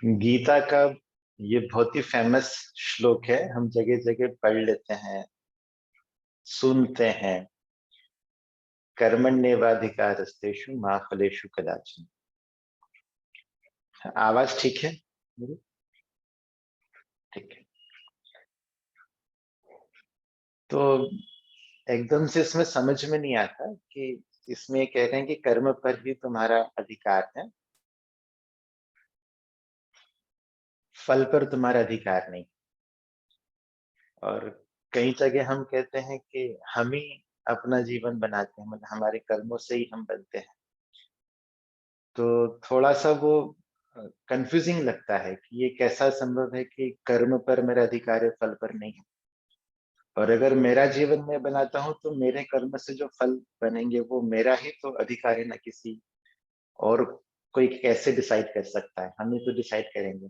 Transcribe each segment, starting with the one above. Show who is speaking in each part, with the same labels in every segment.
Speaker 1: गीता का ये बहुत ही फेमस श्लोक है। हम जगह जगह पढ़ लेते हैं, सुनते हैं। कर्मण्येवाधिकारस्तेषु मा फलेषु कदाचन। आवाज ठीक है मेरी? ठीक है। तो एकदम से इसमें समझ में नहीं आता कि इसमें ये कह रहे हैं कि कर्म पर ही तुम्हारा अधिकार है, फल पर तुम्हारा अधिकार नहीं। और कई जगह हम कहते हैं कि हम ही अपना जीवन बनाते हैं, मतलब हमारे कर्मों से ही हम बनते हैं। तो थोड़ा सा वो कंफ्यूजिंग लगता है कि ये कैसा संभव है कि कर्म पर मेरा अधिकार है, फल पर नहीं है। और अगर मेरा जीवन मैं बनाता हूँ तो मेरे कर्म से जो फल बनेंगे वो मेरा ही तो अधिकार है, ना किसी और। कोई कैसे डिसाइड कर सकता है? हम ही तो डिसाइड करेंगे।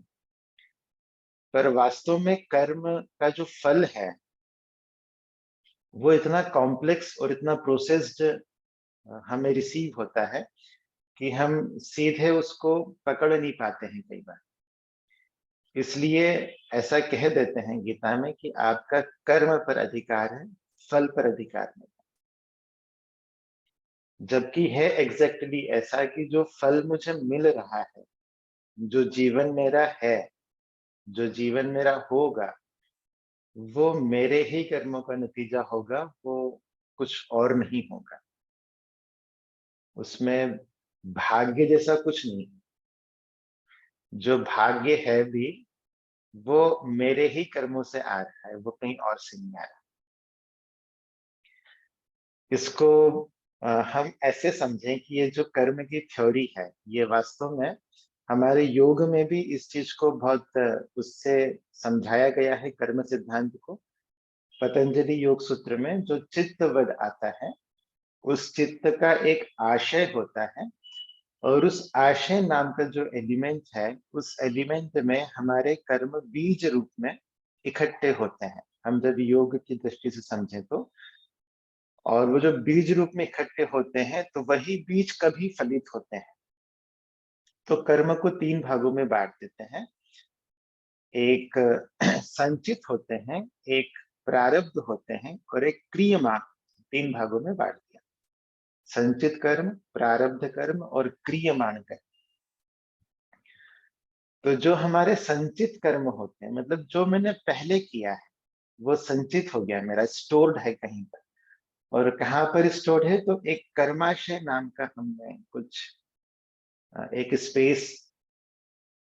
Speaker 1: पर वास्तव में कर्म का जो फल है वो इतना कॉम्प्लेक्स और इतना प्रोसेस्ड हमें रिसीव होता है कि हम सीधे उसको पकड़ नहीं पाते हैं कई बार। इसलिए ऐसा कह देते हैं गीता में कि आपका कर्म पर अधिकार है, फल पर अधिकार नहीं। जबकि है एग्जैक्टली ऐसा कि जो फल मुझे मिल रहा है, जो जीवन मेरा है, जो जीवन मेरा होगा, वो मेरे ही कर्मों का नतीजा होगा, वो कुछ और नहीं होगा। उसमें भाग्य जैसा कुछ नहीं। जो भाग्य है भी वो मेरे ही कर्मों से आ रहा है, वो कहीं और से नहीं आ रहा। इसको हम ऐसे समझें कि ये जो कर्म की थ्योरी है, ये वास्तव में हमारे योग में भी इस चीज को बहुत उससे समझाया गया है, कर्म सिद्धांत को। पतंजलि योग सूत्र में जो चित्तवद आता है, उस चित्त का एक आशय होता है। और उस आशय नाम का जो एलिमेंट है, उस एलिमेंट में हमारे कर्म बीज रूप में इकट्ठे होते हैं, हम जब योग की दृष्टि से समझें तो। और वो जो बीज रूप में इकट्ठे होते हैं तो वही बीज कभी फलित होते हैं। तो कर्म को तीन भागों में बांट देते हैं। एक संचित होते हैं, एक प्रारब्ध होते हैं, और एक क्रियमान। तीन भागों में बांट दिया। संचित कर्म, प्रारब्ध कर्म और क्रियमान कर्म। तो जो हमारे संचित कर्म होते हैं, मतलब जो मैंने पहले किया है, वो संचित हो गया, मेरा स्टोर्ड है कहीं पर। और कहाँ पर स्टोर्ड है? तो एक कर्माशय नाम का हमने कुछ एक स्पेस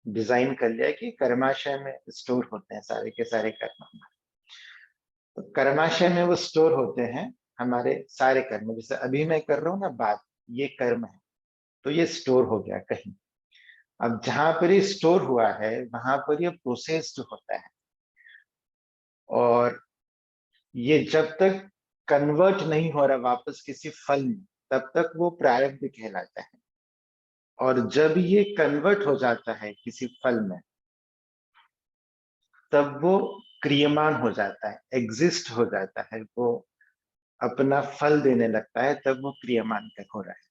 Speaker 1: डिजाइन कर लिया कि कर्माशय में स्टोर होते हैं सारे के सारे कर्म। तो कर्माशय में वो स्टोर होते हैं हमारे सारे कर्म। जैसे अभी मैं कर रहा हूँ ना बात, ये कर्म है, तो ये स्टोर हो गया कहीं। अब जहां पर ये स्टोर हुआ है वहां पर ये प्रोसेस्ड होता है। और ये जब तक कन्वर्ट नहीं हो रहा वापस किसी फल में, तब तक वो प्रारब्ध कहलाता है। और जब ये कन्वर्ट हो जाता है किसी फल में, तब वो क्रियमान हो जाता है, एग्जिस्ट हो जाता है, वो अपना फल देने लगता है, तब वो क्रियमान का हो रहा है।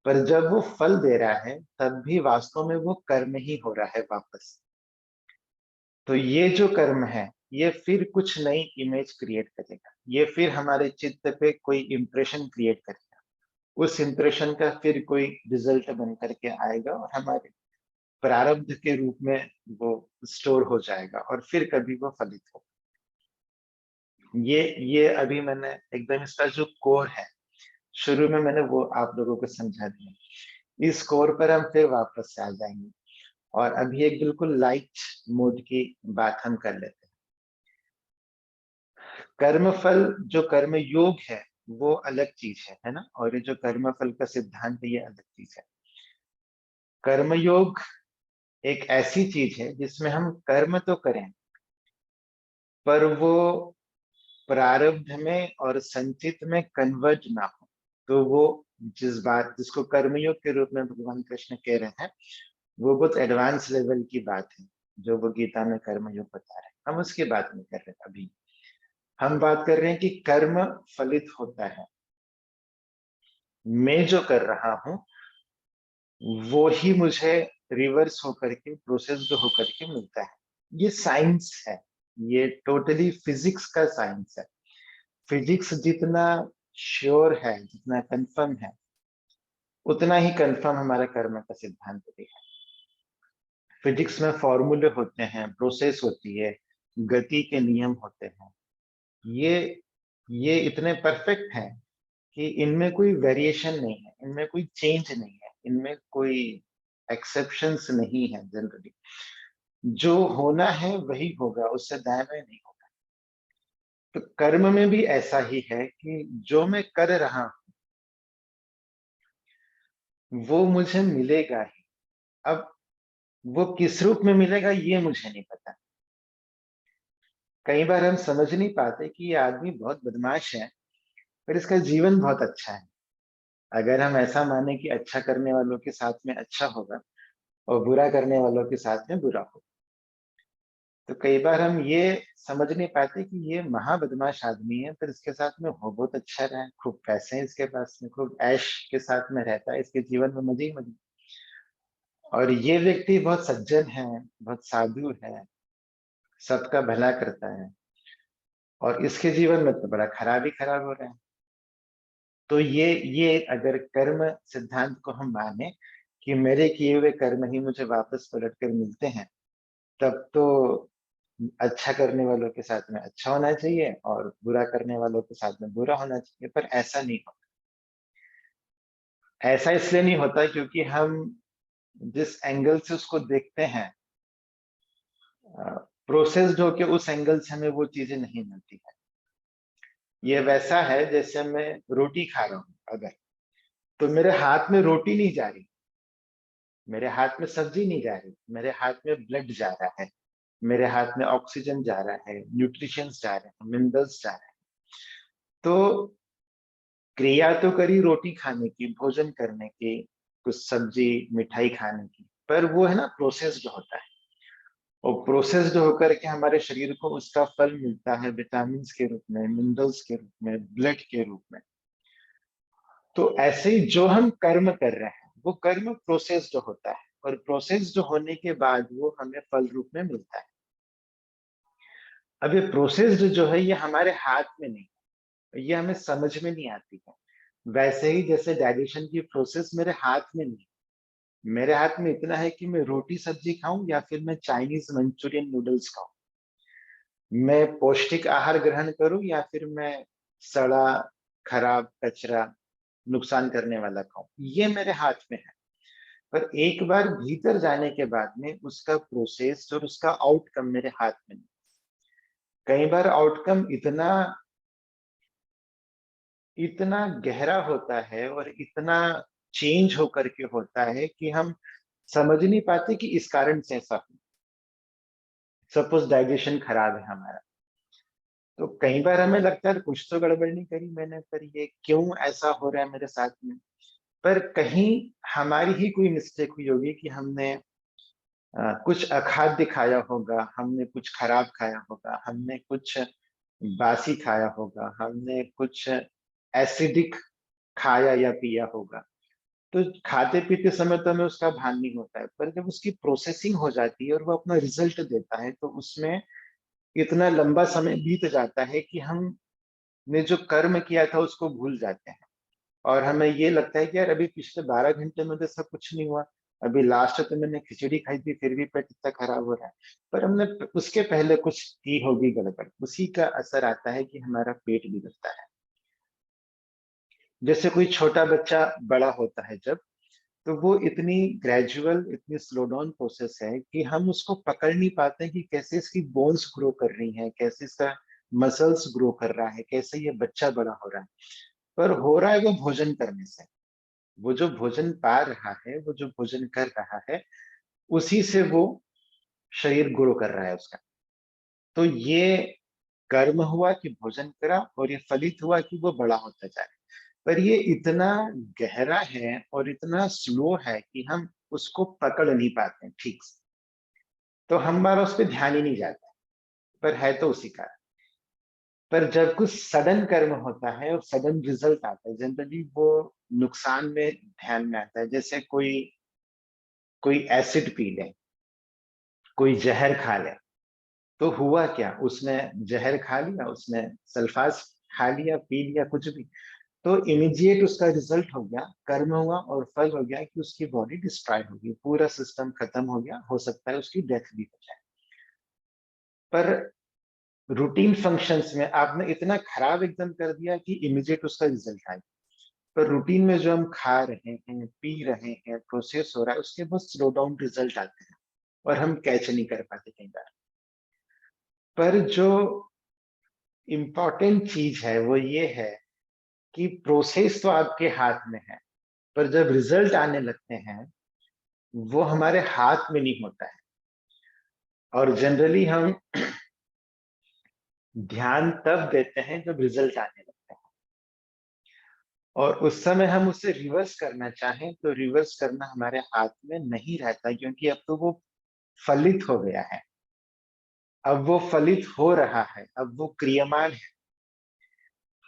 Speaker 1: पर जब वो फल दे रहा है तब भी वास्तव में वो कर्म ही हो रहा है वापस। तो ये जो कर्म है, ये फिर कुछ नई इमेज क्रिएट करेगा, ये फिर हमारे चित्त पे कोई इंप्रेशन क्रिएट करेगा। उस इंप्रेशन का फिर कोई रिजल्ट बन करके आएगा और हमारे प्रारब्ध के रूप में वो स्टोर हो जाएगा और फिर कभी वो फलित हो। ये अभी मैंने एकदम इसका जो कोर है, शुरू में मैंने वो आप लोगों को समझा दिया। इस कोर पर हम फिर वापस से आ जाएंगे। और अभी एक बिल्कुल लाइट मोड की बात हम कर लेते हैं। कर्मफल जो कर्म योग है वो अलग चीज है ना? और ये जो कर्मफल का सिद्धांत है ये अलग चीज है। कर्मयोग एक ऐसी चीज है जिसमें हम कर्म तो करें, पर वो प्रारब्ध में और संचित में कन्वर्ट ना हो। तो वो जिसको कर्मयोग के रूप में भगवान कृष्ण कह रहे हैं, वो बहुत एडवांस लेवल की बात है, जो वो गीता में कर्मयोग बता रहे हैं। हम उसकी बात नहीं कर रहे अभी। हम बात कर रहे हैं कि कर्म फलित होता है। मैं जो कर रहा हूं वो ही मुझे रिवर्स होकर के, प्रोसेस्ड होकर के मिलता है। ये साइंस है, ये टोटली फिजिक्स का साइंस है। फिजिक्स जितना श्योर है, जितना कंफर्म है, उतना ही कंफर्म हमारा कर्म का सिद्धांत भी है। फिजिक्स में फॉर्मूले होते हैं, प्रोसेस होती है, गति के नियम होते हैं। ये ये इतने परफेक्ट हैं कि इनमें कोई वेरिएशन नहीं है, इनमें कोई चेंज नहीं है, इनमें कोई एक्सेप्शंस नहीं है। जनरली जो होना है वही होगा, उससे दाएं बाएं नहीं होगा। तो कर्म में भी ऐसा ही है कि जो मैं कर रहा हूं वो मुझे मिलेगा ही। अब वो किस रूप में मिलेगा ये मुझे नहीं पता। कई बार हम समझ नहीं पाते कि ये आदमी बहुत बदमाश है, पर इसका जीवन बहुत अच्छा है। अगर हम ऐसा माने कि अच्छा करने वालों के साथ में अच्छा होगा और बुरा करने वालों के साथ में बुरा होगा, तो कई बार हम ये समझ नहीं पाते कि ये महा बदमाश आदमी है, पर इसके साथ में हो बहुत अच्छा रहा है, खूब पैसे हैं इसके पास में, खूब ऐश के साथ में रहता है, इसके जीवन में मजे ही मजे। और ये व्यक्ति बहुत सज्जन है, बहुत साधु है, सबका भला करता है, और इसके जीवन में तो बड़ा खराब ही खराब हो रहा है। तो ये अगर कर्म सिद्धांत को हम माने कि मेरे किए हुए कर्म ही मुझे वापस पलट कर मिलते हैं, तब तो अच्छा करने वालों के साथ में अच्छा होना चाहिए और बुरा करने वालों के साथ में बुरा होना चाहिए। पर ऐसा नहीं होता। ऐसा इसलिए नहीं होता क्योंकि हम जिस एंगल से उसको देखते हैं, प्रोसेस्ड होके उस एंगल से हमें वो चीजें नहीं मिलती है। ये वैसा है जैसे मैं रोटी खा रहा हूँ अगर, तो मेरे हाथ में रोटी नहीं जा रही, मेरे हाथ में सब्जी नहीं जा रही, मेरे हाथ में ब्लड जा रहा है, मेरे हाथ में ऑक्सीजन जा रहा है, न्यूट्रिशंस जा रहे हैं, मिनरल्स जा रहे हैं। तो क्रिया तो करी रोटी खाने की, भोजन करने की, कुछ सब्जी मिठाई खाने की, पर वो है ना प्रोसेस्ड होता है। और प्रोसेस्ड होकर के हमारे शरीर को उसका फल मिलता है, विटामिन के रूप में, मिनरल्स के रूप में, ब्लड के रूप में। तो ऐसे ही जो हम कर्म कर रहे हैं वो कर्म प्रोसेस्ड होता है, और प्रोसेस्ड होने के बाद वो हमें फल रूप में मिलता है। अब ये प्रोसेस्ड जो है ये हमारे हाथ में नहीं है, ये हमें समझ में नहीं आती है। वैसे ही जैसे डाइजेशन की प्रोसेस मेरे हाथ में नहीं है। मेरे हाथ में इतना है कि मैं रोटी सब्जी खाऊं या फिर मैं चाइनीज मंचूरियन नूडल्स खाऊं, मैं पौष्टिक आहार ग्रहण करूं या फिर मैं सड़ा, खराब, कचरा, नुकसान करने वाला खाऊं, ये मेरे हाथ में है। पर एक बार भीतर जाने के बाद में उसका प्रोसेस और उसका आउटकम मेरे हाथ में नहीं। कई बार आउटकम इतना इतना गहरा होता है और इतना चेंज होकर के होता है कि हम समझ नहीं पाते कि इस कारण से ऐसा हो। सपोज डाइजेशन खराब है हमारा, तो कई बार हमें लगता है कुछ तो गड़बड़ नहीं करी मैंने, पर ये क्यों ऐसा हो रहा है मेरे साथ में। पर कहीं हमारी ही कोई मिस्टेक हुई होगी कि हमने कुछ अखाद्य खाया होगा, हमने कुछ खराब खाया होगा, हमने कुछ बासी खाया होगा, हमने कुछ एसिडिक खाया या पिया होगा। तो खाते पीते समय तो हमें उसका भान नहीं होता है, पर जब उसकी प्रोसेसिंग हो जाती है और वो अपना रिजल्ट देता है, तो उसमें इतना लंबा समय बीत जाता है कि हमने जो कर्म किया था उसको भूल जाते हैं। और हमें ये लगता है कि यार अभी पिछले 12 घंटे में तो सब कुछ नहीं हुआ, अभी लास्ट तो मैंने खिचड़ी खाई थी फिर भी पेट इतना खराब हो रहा है। पर हमने उसके पहले कुछ की होगी गड़बड़, उसी का असर आता है कि हमारा पेट बिगड़ता है। जैसे कोई छोटा बच्चा बड़ा होता है जब, तो वो इतनी ग्रेजुअल, इतनी स्लो डाउन प्रोसेस है कि हम उसको पकड़ नहीं पाते कि कैसे इसकी बोन्स ग्रो कर रही हैं, कैसे इसका मसल्स ग्रो कर रहा है, कैसे ये बच्चा बड़ा हो रहा है। पर हो रहा है वो भोजन करने से। वो जो भोजन पा रहा है, वो जो भोजन कर रहा है, उसी से वो शरीर ग्रो कर रहा है उसका। तो ये कर्म हुआ कि भोजन करा, और ये फलित हुआ कि वो बड़ा होता जा रहा है। पर ये इतना गहरा है और इतना स्लो है कि हम उसको पकड़ नहीं पाते हैं ठीक से। तो हमारा उस पर ध्यान ही नहीं जाता, पर है तो उसी का। पर जब कुछ सडन कर्म होता है और सडन रिजल्ट आता है, जनरली वो नुकसान में ध्यान में आता है। जैसे कोई कोई एसिड पी ले, कोई जहर खा ले, तो हुआ क्या? उसने जहर खा लिया, उसने सल्फास खा लिया, पी लिया, कुछ भी, तो इमीडिएट उसका रिजल्ट हो गया, कर्म हुआ और फल हो गया कि उसकी बॉडी डिस्ट्रॉय होगी, पूरा सिस्टम खत्म हो गया, हो सकता है उसकी डेथ भी हो जाए। पर रूटीन फंक्शंस में आपने इतना खराब एकदम कर दिया कि इमीडिएट उसका रिजल्ट आए। पर रूटीन में जो हम खा रहे हैं, पी रहे हैं, प्रोसेस हो रहा है, उसके बहुत स्लो डाउन रिजल्ट आते हैं और हम कैच नहीं कर पाते कई बार। पर जो इम्पोर्टेंट चीज है वो ये है कि प्रोसेस तो आपके हाथ में है, पर जब रिजल्ट आने लगते हैं वो हमारे हाथ में नहीं होता है। और जनरली हम ध्यान तब देते हैं जब रिजल्ट आने लगते हैं, और उस समय हम उसे रिवर्स करना चाहें तो रिवर्स करना हमारे हाथ में नहीं रहता, क्योंकि अब तो वो फलित हो गया है, अब वो फलित हो रहा है, अब वो क्रियमान है।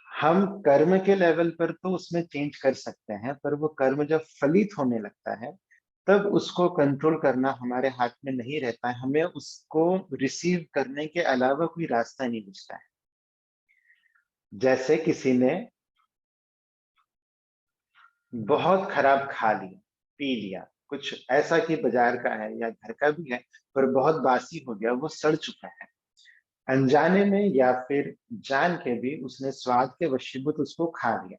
Speaker 1: हम कर्म के लेवल पर तो उसमें चेंज कर सकते हैं, पर वो कर्म जब फलित होने लगता है तब उसको कंट्रोल करना हमारे हाथ में नहीं रहता है। हमें उसको रिसीव करने के अलावा कोई रास्ता नहीं बचता है। जैसे किसी ने बहुत खराब खा लिया, पी लिया, कुछ ऐसा कि बाजार का है या घर का भी है, पर बहुत बासी हो गया, वो सड़ चुका है। अनजाने में या फिर जान के भी उसने स्वाद के वशीभूत उसको खा लिया।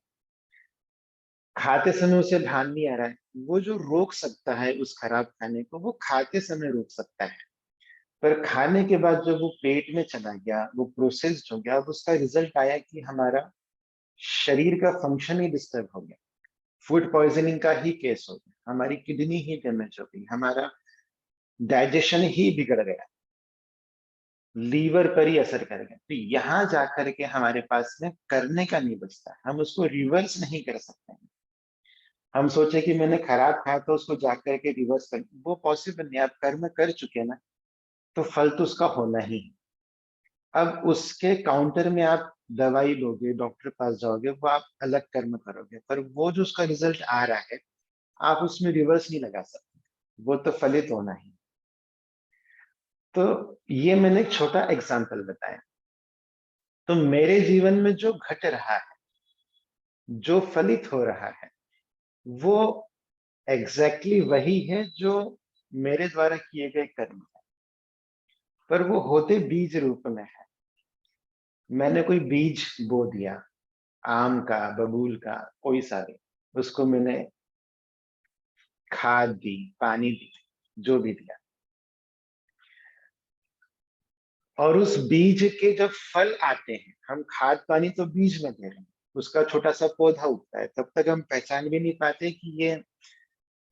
Speaker 1: खाते समय उसे भान नहीं आ रहा है, वो जो रोक सकता है उस खराब खाने को, वो खाते समय रोक सकता है। पर खाने के बाद जब वो पेट में चला गया, वो प्रोसेस्ड हो गया, अब उसका रिजल्ट आया कि हमारा शरीर का फंक्शन ही डिस्टर्ब हो गया। फूड पॉइजनिंग का ही केस हो गया, हमारी किडनी ही डैमेज हो गई, हमारा डाइजेशन ही बिगड़ गया, लीवर पर ही असर कर गया। तो यहाँ जाकर के हमारे पास में करने का नहीं बचता, हम उसको रिवर्स नहीं कर सकते हैं। हम सोचे कि मैंने खराब खाया तो उसको जाकर के रिवर्स कर, वो पॉसिबल नहीं। आप कर्म कर चुके ना, तो फल तो उसका होना ही है। अब उसके काउंटर में आप दवाई लोगे, डॉक्टर पास जाओगे, वो आप अलग कर्म करोगे, पर वो जो उसका रिजल्ट आ रहा है आप उसमें रिवर्स नहीं लगा सकते, वो तो फलित होना ही। तो ये मैंने एक छोटा एग्जाम्पल बताया। तो मेरे जीवन में जो घट रहा है, जो फलित हो रहा है, वो एग्जैक्टली वही है जो मेरे द्वारा किए गए कर्म है, पर वो होते बीज रूप में है। मैंने कोई बीज बो दिया, आम का, बबूल का, कोई सा भी, उसको मैंने खाद दी, पानी दी, जो भी दिया, और उस बीज के जब फल आते हैं, हम खाद पानी तो बीज में दे रहे हैं, उसका छोटा सा पौधा उगता है, तब तक हम पहचान भी नहीं पाते कि ये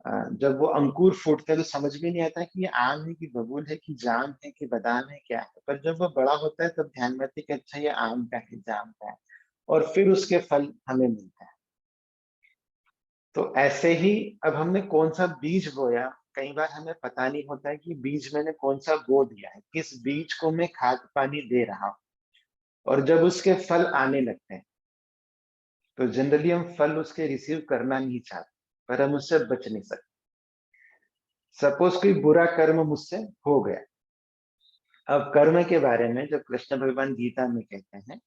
Speaker 1: जब वो अंकुर फूटते हैं तो समझ भी नहीं आता कि ये आम है कि बबूल है कि जाम है कि बादाम है, क्या है। पर जब वो बड़ा होता है तब ध्यान में आता है कि अच्छा ये आम का है, जाम का है, और फिर उसके फल हमें मिलता है। तो ऐसे ही अब हमने कौन सा बीज बोया, कई बार हमें पता नहीं होता है कि बीज मैंने कौन सा बो दिया है, किस बीज को मैं खाद पानी दे रहा हूँ। और जब उसके फल आने लगते हैं तो जनरली हम फल उसके रिसीव करना नहीं चाहते, पर हम उससे बच नहीं सकते। सपोज कोई बुरा कर्म मुझसे हो गया। अब कर्म के बारे में जब कृष्ण भगवान गीता में कहते हैं,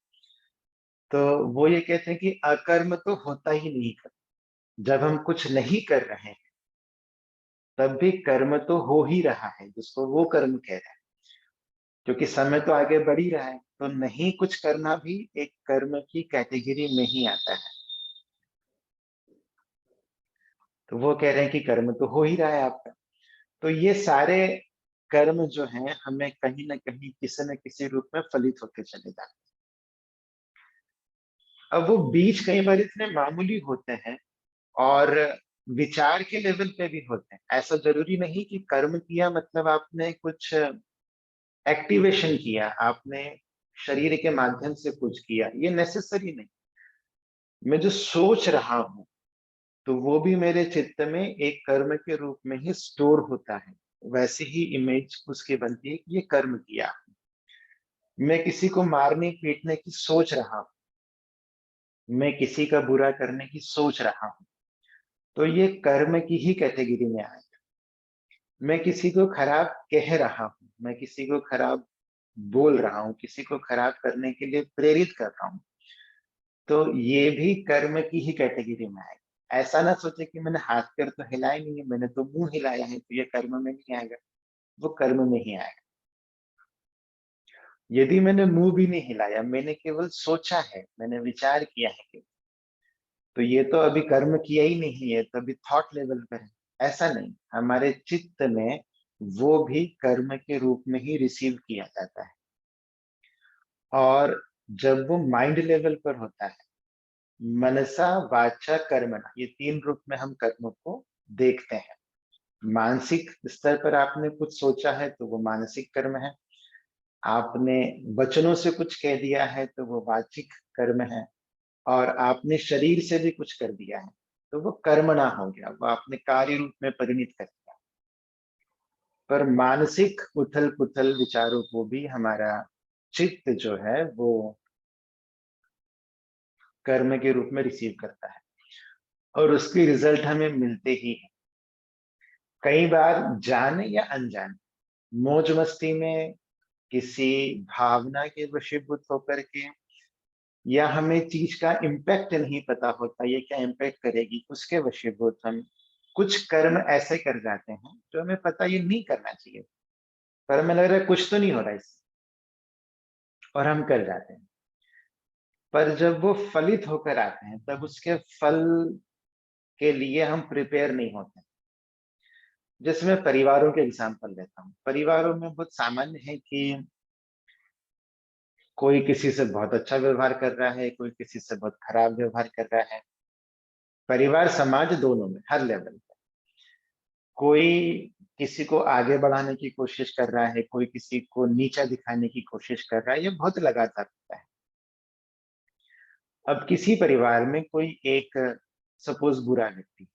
Speaker 1: तो वो ये कहते हैं कि अकर्म तो होता ही नहीं कर्म। जब हम कुछ नहीं कर रहे हैं तब भी कर्म तो हो ही रहा है, जिसको वो कर्म कह रहे हैं, क्योंकि समय तो आगे बढ़ ही रहा है। तो नहीं कुछ करना भी एक कर्म की कैटेगरी में ही आता है। तो वो कह रहे हैं कि कर्म तो हो ही रहा है आपका। तो ये सारे कर्म जो हैं हमें कहीं ना कहीं किसी न किसी रूप में फलित होते चले जाते हैं। अब वो बीज कई बार इतने मामूली होते हैं और विचार के लेवल पे भी होते हैं। ऐसा जरूरी नहीं कि कर्म किया मतलब आपने कुछ एक्टिवेशन किया, आपने शरीर के माध्यम से कुछ किया, ये नेसेसरी नहीं। मैं जो सोच रहा हूँ तो वो भी मेरे चित्त में एक कर्म के रूप में ही स्टोर होता है। वैसे ही इमेज उसकी बनती है कि ये कर्म किया। मैं किसी को मारने पीटने की सोच रहा हूँ, मैं किसी का बुरा करने की सोच रहा हूँ, तो ये कर्म की ही कैटेगरी में आएगा। मैं किसी को खराब कह रहा हूँ, मैं किसी को खराब बोल रहा हूँ, किसी को खराब करने के लिए प्रेरित कर रहा हूँ, तो ये भी कर्म की ही कैटेगरी में आएगा। ऐसा ना सोचे कि मैंने हाथ पैर तो हिलाए नहीं है, मैंने तो मुंह हिलाया है, तो ये कर्म में नहीं आएगा। वो कर्म में ही आएगा। यदि मैंने मुंह भी नहीं हिलाया, मैंने केवल सोचा है, मैंने विचार किया है केवल, तो ये तो अभी कर्म किया ही नहीं है, तो अभी थॉट लेवल पर है। ऐसा नहीं, हमारे चित्त में वो भी कर्म के रूप में ही रिसीव किया जाता है। और जब वो माइंड लेवल पर होता है, मनसा वाचा कर्मणा, ये तीन रूप में हम कर्म को देखते हैं। मानसिक स्तर पर आपने कुछ सोचा है तो वो मानसिक कर्म है। आपने वचनों से कुछ कह दिया है तो वो वाचिक कर्म है। और आपने शरीर से भी कुछ कर दिया है तो वो कर्मणा हो गया, वो आपने कार्य रूप में परिणित कर दिया। पर मानसिक उथल पुथल विचारों को भी हमारा चित्त जो है वो कर्म के रूप में रिसीव करता है, और उसकी रिजल्ट हमें मिलते ही है। कई बार जाने या अनजाने, मौज मस्ती में, किसी भावना के वशीभूत होकर के, या हमें चीज का इम्पैक्ट नहीं पता होता ये क्या इम्पैक्ट करेगी, उसके वशीभूत हम कुछ कर्म ऐसे कर जाते हैं जो हमें पता ये नहीं करना चाहिए, पर हमें लग रहा है कुछ तो नहीं हो रहा इससे, और हम कर जाते हैं। पर जब वो फलित होकर आते हैं तब उसके फल के लिए हम प्रिपेयर नहीं होते। जैसे मैं परिवारों के एग्जाम्पल लेता हूँ, परिवारों में बहुत सामान्य है कि कोई किसी से बहुत अच्छा व्यवहार कर रहा है, कोई किसी से बहुत खराब व्यवहार कर रहा है। परिवार समाज दोनों में, हर लेवल पे कोई किसी को आगे बढ़ाने की कोशिश कर रहा है, कोई किसी को नीचा दिखाने की कोशिश कर रहा है, ये बहुत लगातार होता है। अब किसी परिवार में कोई एक, सपोज बुरा व्यक्ति,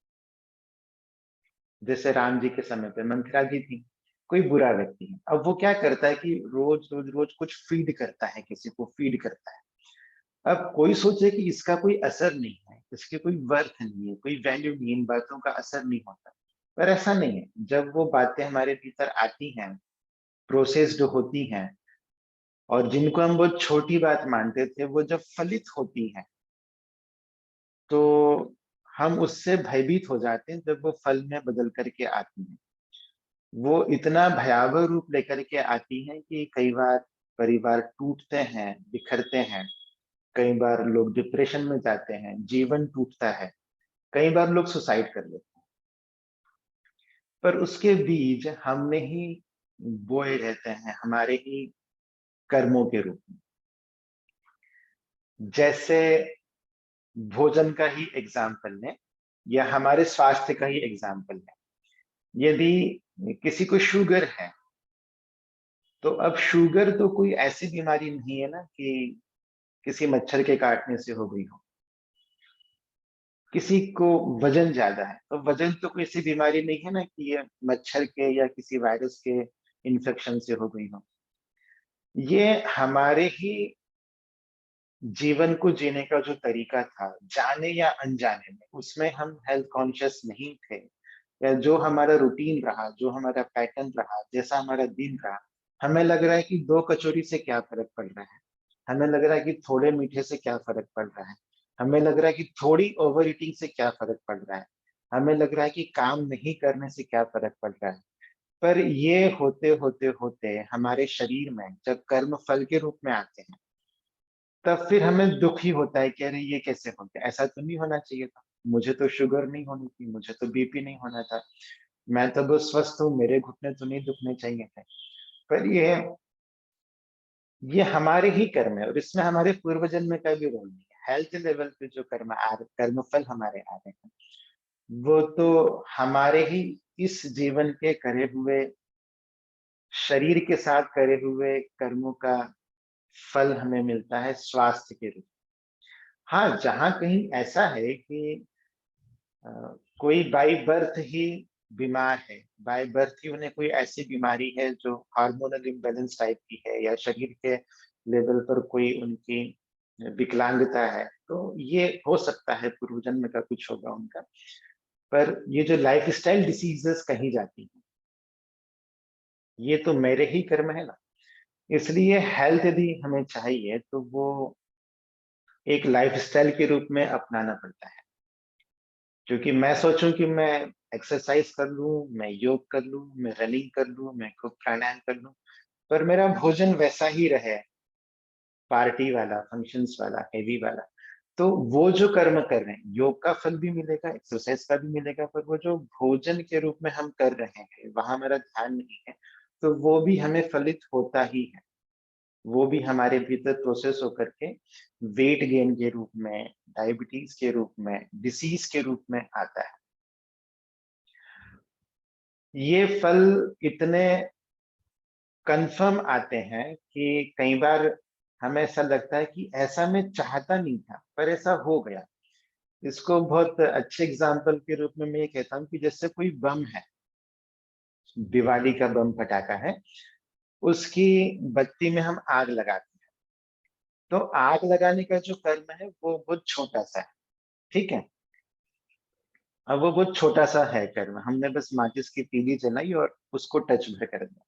Speaker 1: जैसे राम जी के समय पे मंथरा जी थी, कोई बुरा व्यक्ति है, अब वो क्या करता है कि रोज रोज रोज कुछ फीड करता है, किसी को फीड करता है। अब कोई सोचे कि इसका कोई असर नहीं है, इसकी कोई वर्थ नहीं है, कोई वैल्यू नहीं है, इन बातों का असर नहीं होता। पर ऐसा नहीं है, जब वो बातें हमारे भीतर आती हैं, प्रोसेस्ड होती हैं, और जिनको हम बहुत छोटी बात मानते थे वो जब फलित होती हैं, तो हम उससे भयभीत हो जाते हैं जब वो फल में बदल करके आती हैं। वो इतना भयावह रूप लेकर के आती हैं कि कई बार परिवार टूटते हैं, बिखरते हैं, कई बार लोग डिप्रेशन में जाते हैं, जीवन टूटता है, कई बार लोग सुसाइड कर लेते हैं। पर उसके बीज हमने ही बोए रहते हैं, हमारे ही कर्मों के रूप में। जैसे भोजन का ही एग्जाम्पल लें, या हमारे स्वास्थ्य का ही एग्जाम्पल लें। यदि किसी को शुगर है, तो अब शुगर तो कोई ऐसी बीमारी नहीं है ना कि किसी मच्छर के काटने से हो गई हो। किसी को वजन ज्यादा है, तो वजन तो कोई ऐसी बीमारी नहीं है ना कि ये मच्छर के या किसी वायरस के इन्फेक्शन से हो गई हो। ये हमारे ही जीवन को जीने का जो तरीका था, जाने या अनजाने में, उसमें हम हेल्थ कॉन्शियस नहीं थे, या जो हमारा रूटीन रहा, जो हमारा पैटर्न रहा, जैसा हमारा दिन रहा, हमें लग रहा है कि 2 कचौरी से क्या फर्क पड़ रहा है, हमें लग रहा है कि थोड़े मीठे से क्या फर्क पड़ रहा है, हमें लग रहा है कि थोड़ी ओवर ईटिंग से क्या फर्क पड़ रहा है, हमें लग रहा है कि काम नहीं करने से क्या फर्क पड़ रहा है। पर ये होते होते होते हमारे शरीर में जब कर्म फल के रूप में आते हैं, तब फिर हमें दुख ही होता है कि अरे ये कैसे हो गया, ऐसा तो नहीं होना चाहिए था, मुझे तो शुगर नहीं होनी थी, मुझे तो बीपी नहीं होना था, मैं तो बहुत स्वस्थ हूँ, मेरे घुटने तो नहीं दुखने चाहिए थे। पर ये हमारे ही कर्म है, और इसमें हमारे पूर्व जन्म का भी रोल नहीं है। हेल्थ लेवल पे जो कर्मफल हमारे आ रहे हैं, वो तो हमारे ही इस जीवन के करे हुए, शरीर के साथ करे हुए कर्मों का फल हमें मिलता है स्वास्थ्य के रूप में। हाँ, जहाँ कहीं ऐसा है कि अ, कोई बाई बर्थ ही बीमार है, बाय बर्थ ही उन्हें कोई ऐसी बीमारी है जो हार्मोनल इम्बैलेंस टाइप की है, या शरीर के लेवल पर कोई उनकी विकलांगता है, तो ये हो सकता है पूर्व जन्म का कुछ होगा उनका। पर ये जो लाइफस्टाइल डिसीजेस कही जाती है, ये तो मेरे ही कर्म है ना। इसलिए हेल्थ यदि हमें चाहिए तो वो एक लाइफ़स्टाइल के रूप में अपनाना पड़ता है। क्योंकि मैं सोचूँ कि मैं एक्सरसाइज़ कर लूँ, मैं योग कर लूँ, मैं रनिंग कर लूँ, मैं खूब प्राणायाम कर लूँ, पर मेरा भोजन वैसा ही रहे, पार्टी वाला, फंक्शंस वाला, हेवी वाला। तो वो जो कर्म कर रहे हैं, योग का फल भी मिलेगा, एक्सरसाइज का भी मिलेगा, पर वो जो भोजन के रूप में हम कर रहे हैं, वहाँ मेरा ध्यान नहीं है, तो वो भी हमें फलित होता ही है। वो भी हमारे भीतर प्रोसेस होकर के वेट गेन के रूप में, डायबिटीज के रूप में, डिसीज के रूप में आता है। ये फल इतने कन्फर्म आते हैं कि कई बार हमें ऐसा लगता है कि ऐसा मैं चाहता नहीं था, पर ऐसा हो गया। इसको बहुत अच्छे एग्जाम्पल के रूप में मैं ये कहता हूँ कि जैसे कोई बम है, दिवाली का बम पटाखा है, उसकी बत्ती में हम आग लगाते हैं। तो आग लगाने का जो कर्म है वो बहुत छोटा सा है, ठीक है। अब वो बहुत छोटा सा है कर्म, हमने बस माचिस की तीली जलाई और उसको टच भर कर दिया।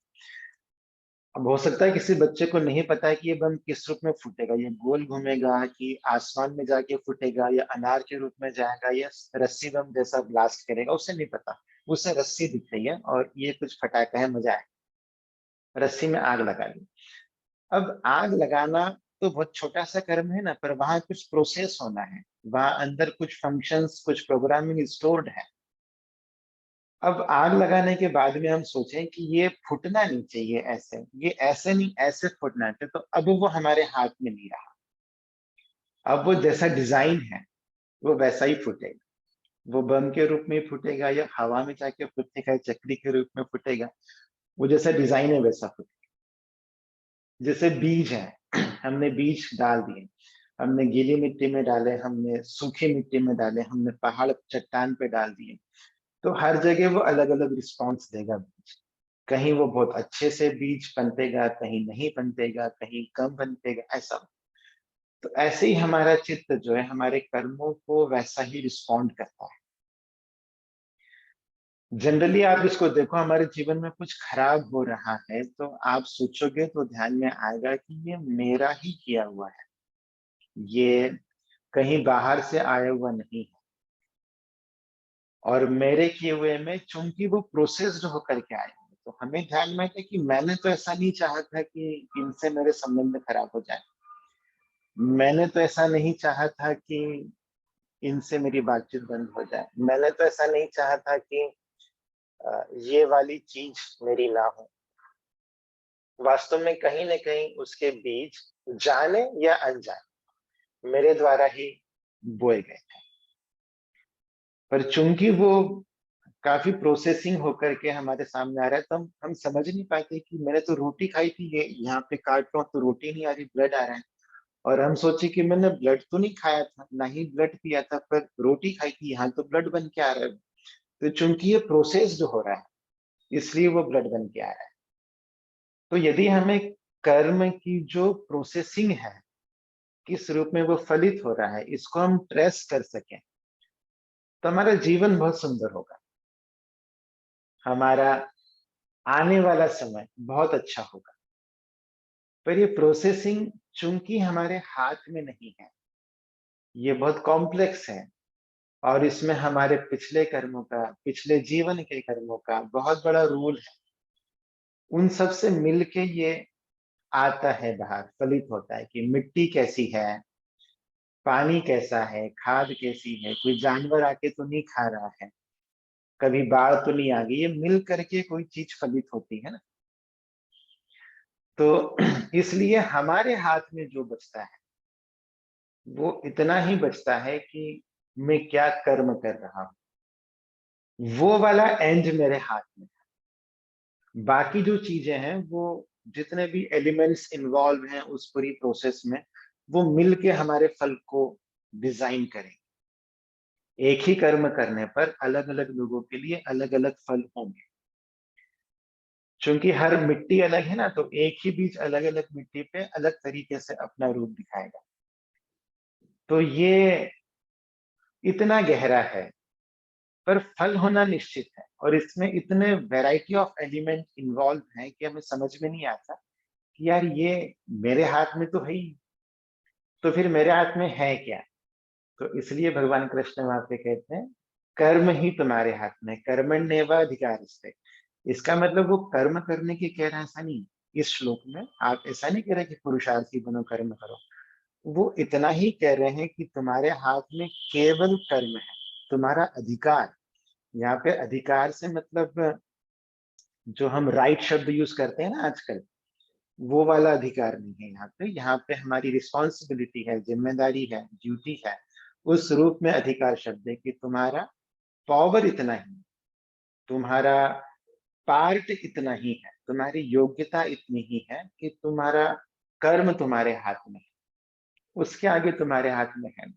Speaker 1: अब हो सकता है किसी बच्चे को नहीं पता है कि ये बम किस रूप में फूटेगा, ये गोल घूमेगा कि आसमान में जाके फूटेगा, या अनार के रूप में जाएगा, या रस्सी बम जैसा ब्लास्ट करेगा, उसे नहीं पता। उसे रस्सी दिख रही है और ये कुछ फटाका है, मजा है, रस्सी में आग लगा ली। अब आग लगाना तो बहुत छोटा सा कर्म है ना, पर वहां कुछ प्रोसेस होना है, वहां अंदर कुछ फंक्शंस, कुछ प्रोग्रामिंग स्टोर्ड है। अब आग लगाने के बाद में हम सोचें कि ये फूटना नहीं चाहिए ऐसे, ये ऐसे नहीं, ऐसे फूटना चाहिए, तो अब वो हमारे हाथ में नहीं रहा। अब वो जैसा डिजाइन है वो वैसा ही फूटेगा, वो बम के रूप में फूटेगा, या हवा में जाके फूटेगा, या चक्री के रूप में फूटेगा। वो जैसा डिजाइन है वैसा फूटेगा। जैसे बीज है, हमने बीज डाल दिए, हमने गीली मिट्टी में डाले, हमने सूखी मिट्टी में डाले, हमने पहाड़ चट्टान पे डाल दिए, तो हर जगह वो अलग अलग रिस्पॉन्स देगा बीज। कहीं वो बहुत अच्छे से बीज पनपेगा, कहीं नहीं पनपेगा, कहीं कम पनपेगा, ऐसा। तो ऐसे ही हमारा चित्त जो है हमारे कर्मों को वैसा ही रिस्पॉन्ड करता है। जनरली आप इसको देखो, हमारे जीवन में कुछ खराब हो रहा है तो आप सोचोगे तो ध्यान में आएगा कि ये मेरा ही किया हुआ है, ये कहीं बाहर से आया हुआ नहीं है। और मेरे किए हुए में चूंकि वो प्रोसेस्ड होकर के आए हैं, तो हमें ध्यान में है कि मैंने तो ऐसा नहीं चाहा था कि इनसे मेरे संबंध खराब हो जाए। मैंने तो ऐसा नहीं चाहा था कि इनसे मेरी बातचीत बंद हो जाए। मैंने तो ऐसा नहीं चाहा था कि ये वाली चीज मेरी ना हो। वास्तव में कहीं न कहीं उसके बीज जाने या अनजाने मेरे द्वारा ही बोए गए थे। पर चूंकि वो काफ़ी प्रोसेसिंग होकर के हमारे सामने आ रहा है, तो हम समझ नहीं पाते कि मैंने तो रोटी खाई थी, ये यहाँ पे काट रहा हूँ तो रोटी नहीं आ रही, ब्लड आ रहा है। और हम सोचे कि मैंने ब्लड तो नहीं खाया था, ना ही ब्लड पिया था, पर रोटी खाई थी, यहाँ तो ब्लड बन के आ रहा है। तो चूंकि ये प्रोसेस्ड हो रहा है, इसलिए वो ब्लड बन के आ रहा है। तो यदि हमें कर्म की जो प्रोसेसिंग है, किस रूप में वो फलित हो रहा है, इसको हम ट्रेस कर सकें, तो हमारा जीवन बहुत सुंदर होगा। हमारा आने वाला समय बहुत अच्छा होगा। पर ये प्रोसेसिंग चूंकि हमारे हाथ में नहीं है, ये बहुत कॉम्प्लेक्स है, और इसमें हमारे पिछले कर्मों का, पिछले जीवन के कर्मों का बहुत बड़ा रोल है। उन सब से मिलके ये आता है बाहर, फलित होता है कि मिट्टी कैसी है, पानी कैसा है, खाद कैसी है, कोई जानवर आके तो नहीं खा रहा है, कभी बाढ़ तो नहीं आ गई, ये मिल करके कोई चीज फलित होती है ना। तो इसलिए हमारे हाथ में जो बचता है वो इतना ही बचता है कि मैं क्या कर्म कर रहा हूँ, वो वाला एंड मेरे हाथ में है। बाकी जो चीजें हैं वो, जितने भी एलिमेंट्स इन्वॉल्व हैं उस पूरी प्रोसेस में, वो मिलके हमारे फल को डिजाइन करें। एक ही कर्म करने पर अलग अलग लोगों के लिए अलग अलग फल होंगे। चूंकि हर मिट्टी अलग है ना, तो एक ही बीज अलग अलग मिट्टी पे अलग तरीके से अपना रूप दिखाएगा। तो ये इतना गहरा है, पर फल होना निश्चित है। और इसमें इतने वैरायटी ऑफ एलिमेंट इन्वॉल्व हैं कि हमें समझ में नहीं आता कि यार ये मेरे हाथ में तो है ही, तो फिर मेरे हाथ में है क्या। तो इसलिए भगवान कृष्ण वहां पे कहते हैं कर्म ही तुम्हारे हाथ में, कर्मण्येव अधिकारस्ते। इसका मतलब वो कर्म करने की कह रहा है ऐसा नहीं। इस श्लोक में आप ऐसा नहीं कह रहे कि पुरुषार्थी बनो कर्म करो, वो इतना ही कह रहे हैं कि तुम्हारे हाथ में केवल कर्म है, तुम्हारा अधिकार। यहाँ पे अधिकार से मतलब जो हम राइट शब्द यूज करते हैं ना आजकल, वो वाला अधिकार नहीं है यहाँ पे। यहाँ पे हमारी रिस्पॉन्सिबिलिटी है, जिम्मेदारी है, ड्यूटी है, उस रूप में अधिकार शब्द है कि तुम्हारा पावर इतना ही, तुम्हारा पार्ट इतना ही है, तुम्हारी योग्यता इतनी ही है कि तुम्हारा कर्म तुम्हारे हाथ में है, उसके आगे तुम्हारे हाथ में है।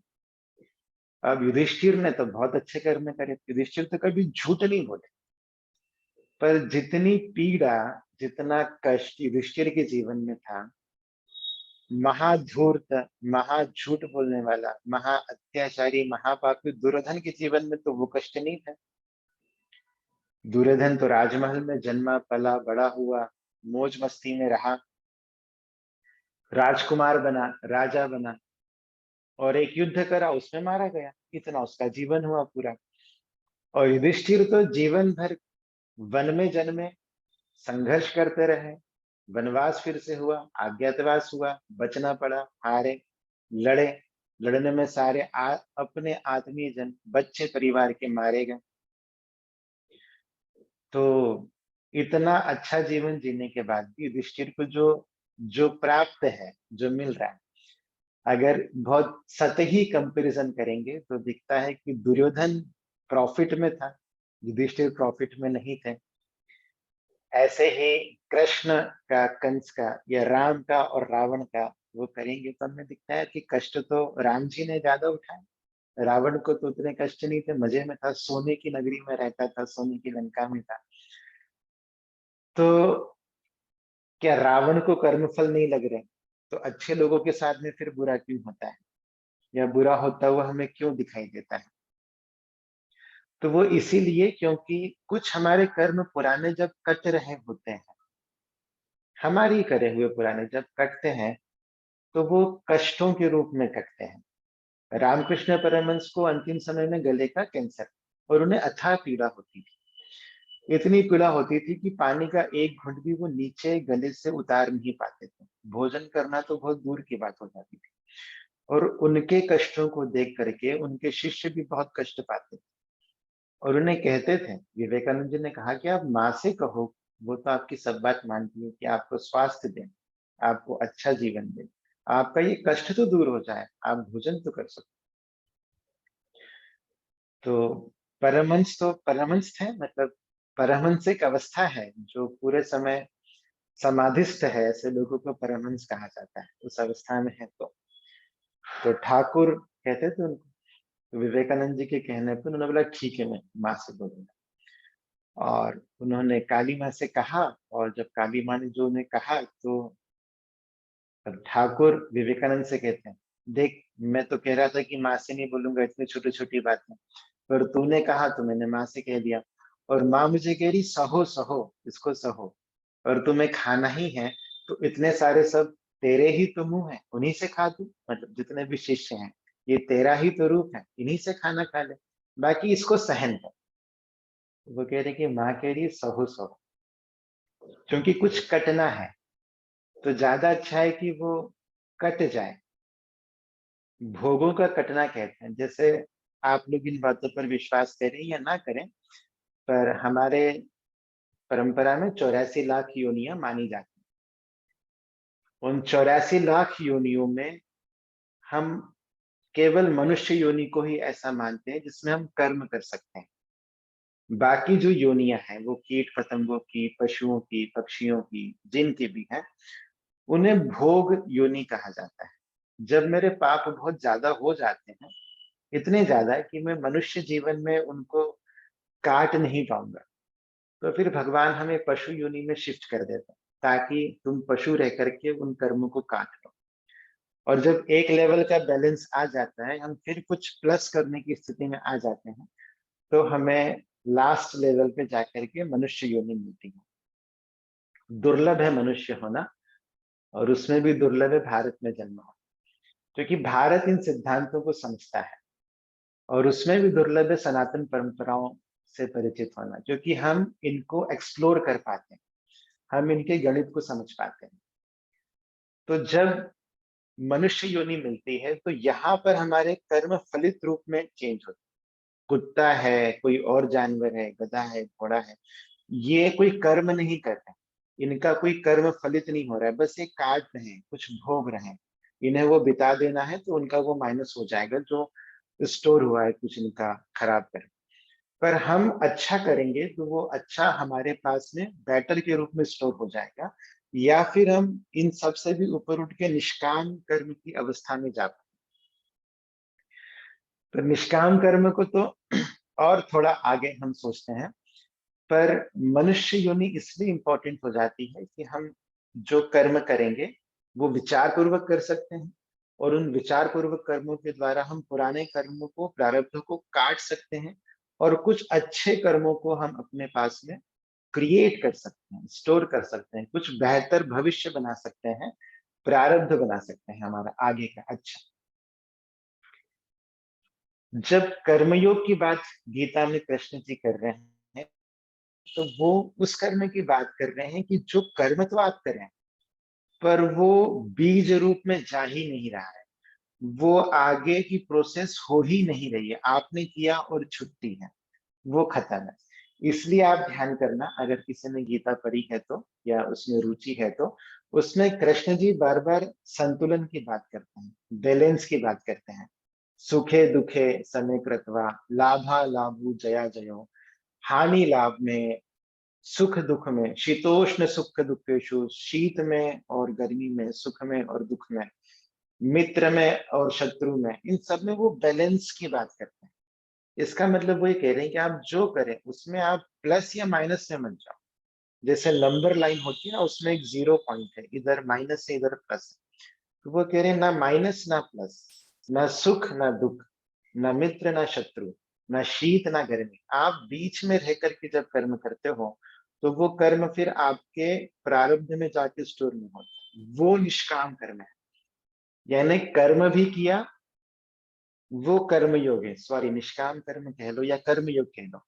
Speaker 1: अब युधिष्ठिर ने तो बहुत अच्छे कर्म करे, युधिष्ठिर तो कभी झूठ नहीं बोले, पर जितनी पीड़ा, जितना कष्ट युधिष्ठिर के जीवन में था, महाधूर्त, महा झूठ बोलने वाला, महा अत्याचारी, महापापी दुर्योधन के जीवन में तो वो कष्ट नहीं था। दुर्योधन तो राजमहल में जन्मा पला बड़ा हुआ, मौज मस्ती में रहा, राजकुमार बना, राजा बना, और एक युद्ध करा उसमें मारा गया, इतना उसका जीवन हुआ पूरा। और युधिष्ठिर तो जीवन भर वन में जन्मे, संघर्ष करते रहे, वनवास फिर से हुआ, अज्ञातवास हुआ, बचना पड़ा, हारे, लड़े, लड़ने में सारे अपने आत्मीय जन, बच्चे परिवार के मारे गए। तो इतना अच्छा जीवन जीने के बाद भी युधिष्ठिर को जो जो प्राप्त है, जो मिल रहा है, अगर बहुत सतही कंपैरिजन करेंगे तो दिखता है कि दुर्योधन प्रॉफिट में था, युधिष्ठिर प्रॉफिट में नहीं थे। ऐसे ही कृष्ण का, कंस का, या राम का और रावण का वो करेंगे तो हमें दिखता है कि कष्ट तो राम जी ने ज्यादा उठाए। रावण को तो उतने कष्ट नहीं थे, मजे में था, सोने की नगरी में रहता था, सोने की लंका में था। तो क्या रावण को कर्मफल नहीं लग रहे, तो अच्छे लोगों के साथ में फिर बुरा क्यों होता है, या बुरा होता हुआ हमें क्यों दिखाई देता है। तो वो इसीलिए क्योंकि कुछ हमारे कर्म पुराने जब कट रहे होते हैं, हमारे ही करे हुए पुराने जब कटते हैं, तो वो कष्टों के रूप में कटते हैं। रामकृष्ण परमहंस को अंतिम समय में गले का कैंसर, और उन्हें अथाह पीड़ा होती थी, इतनी पीड़ा होती थी कि पानी का एक घुंट भी वो नीचे गले से उतार नहीं पाते थे, भोजन करना तो बहुत दूर की बात हो जाती थी। और उनके कष्टों को देख करके उनके शिष्य भी बहुत कष्ट पाते थे, और उन्हें कहते थे, विवेकानंद जी ने कहा कि आप माँ से कहो, वो तो आपकी सब बात मानती है कि आपको स्वास्थ्य दें, आपको अच्छा जीवन दें, आपका ये कष्ट तो दूर हो जाए, आप भोजन तो कर सको। तो परमहंस तो परमहंस थे, मतलब परमहंस एक अवस्था है जो पूरे समय समाधिस्थ है, ऐसे लोगों को परमहंस कहा जाता है, उस अवस्था में है। तो ठाकुर कहते थे उनको, तो विवेकानंद जी के कहने पर उन्होंने बोला ठीक है, मैं माँ से बोलूंगा। और उन्होंने काली माँ से कहा, और जब काली माँ ने जो उन्हें कहा, तो तब ठाकुर विवेकानंद से कहते हैं, देख, मैं तो कह रहा था कि माँ से नहीं बोलूंगा इतनी छोटी छोटी बातें, पर तूने कहा तो मैंने माँ से कह दिया। और माँ मुझे कह रही सहो सहो, इसको सहो, और तुम्हें खाना ही है तो इतने सारे सब तेरे ही तो मुंह है, उन्हीं से खा तू, मतलब जितने भी शिष्य हैं, ये तेरा ही तो रूप है, इन्हीं से खाना खा ले, बाकी इसको सहन कर। वो कह रहे कि माँ कह रही है सहो सहो, क्योंकि कुछ कटना है, तो ज्यादा अच्छा है कि वो कट जाए। भोगों का कटना कहते हैं। जैसे आप लोग इन बातों पर विश्वास करें या ना करें, पर हमारे परंपरा में 84 लाख योनियां मानी जाती हैं। उन 84 लाख योनियों में हम केवल मनुष्य योनि को ही ऐसा मानते हैं जिसमें हम कर्म कर सकते हैं। बाकी जो योनियां हैं वो कीट पतंगों की, पशुओं की, पक्षियों की, जिनकी भी हैं, उन्हें भोग योनि कहा जाता है। जब मेरे पाप बहुत ज्यादा हो जाते हैं, इतने ज्यादा कि मैं मनुष्य जीवन में उनको काट नहीं पाऊंगा, तो फिर भगवान हमें पशु योनि में शिफ्ट कर देता है, ताकि तुम पशु रह करके उन कर्मों को काट लो। और जब एक लेवल का बैलेंस आ जाता है, हम फिर कुछ प्लस करने की स्थिति में आ जाते हैं, तो हमें लास्ट लेवल पे जाकर के मनुष्य योनि मिलती है। दुर्लभ है मनुष्य होना, और उसमें भी दुर्लभ है भारत में जन्म होना, क्योंकि भारत इन सिद्धांतों को समझता है। और उसमें भी दुर्लभ है सनातन परंपराओं से परिचित होना, क्योंकि हम इनको एक्सप्लोर कर पाते हैं, हम इनके गणित को समझ पाते हैं। तो जब मनुष्य योनि मिलती है तो यहाँ पर हमारे कर्म फलित रूप में चेंज होते हैं। कुत्ता है, कोई और जानवर है, गधा है, घोड़ा है, ये कोई कर्म नहीं कर रहे, इनका कोई कर्म फलित नहीं हो रहा है, बस ये काट रहे हैं, कुछ भोग रहे हैं। इन्हें वो बिता देना है तो उनका वो माइनस हो जाएगा जो स्टोर हुआ है कुछ इनका, खराब कर। पर हम अच्छा करेंगे तो वो अच्छा हमारे पास में बैटर के रूप में स्टोर हो जाएगा, या फिर हम इन सब से भी ऊपर उठ के निष्काम कर्म की अवस्था में जा पाएंगे। तो निष्काम कर्म को तो और थोड़ा आगे हम सोचते हैं, पर मनुष्य योनि इसलिए इंपॉर्टेंट हो जाती है कि हम जो कर्म करेंगे वो विचार पूर्वक कर सकते हैं, और उन विचार पूर्वक कर्मों के द्वारा हम पुराने कर्मों को, प्रारब्ध को काट सकते हैं, और कुछ अच्छे कर्मों को हम अपने पास में क्रिएट कर सकते हैं, स्टोर कर सकते हैं, कुछ बेहतर भविष्य बना सकते हैं, प्रारब्ध बना सकते हैं हमारा आगे का अच्छा। जब कर्मयोग की बात गीता में कृष्ण जी कर रहे हैं, तो वो उस कर्म की बात कर रहे हैं कि जो कर्म तो आप करें, पर वो बीज रूप में जा ही नहीं रहा है, वो आगे की प्रोसेस हो ही नहीं रही है, आपने किया और छुट्टी है, वो खत्म है। इसलिए आप ध्यान करना, अगर किसी ने गीता पढ़ी है तो, या उसमें रुचि है तो, उसमें कृष्ण जी बार बार संतुलन की बात करते हैं, बैलेंस की बात करते हैं। सुखे दुखे समय कृत्वा, लाभा लाभू जया जयो, हानि लाभ में, सुख दुख में, शीतोष्ण सुख दुखेशु, शीत में और गर्मी में, सुख में और दुख में, मित्र में और शत्रु में, इन सब में वो बैलेंस की बात करते हैं। इसका मतलब वो ये कह रहे हैं कि आप जो करें उसमें आप प्लस या माइनस में मत जाओ। जैसे नंबर लाइन होती है ना, उसमें एक जीरो पॉइंट है, इधर माइनस है इधर प्लस है। तो वो कह रहे हैं ना माइनस ना प्लस, ना सुख ना दुख, ना मित्र ना शत्रु, ना शीत ना गर्मी, आप बीच में रह करके जब कर्म करते हो तो वो कर्म फिर आपके प्रारब्ध में जाके स्टोर नहीं होता, वो निष्काम कर्म है। यानी कर्म भी किया, वो कर्म योग है, सॉरी निष्काम कर्म कह लो या कर्म योग कह लो,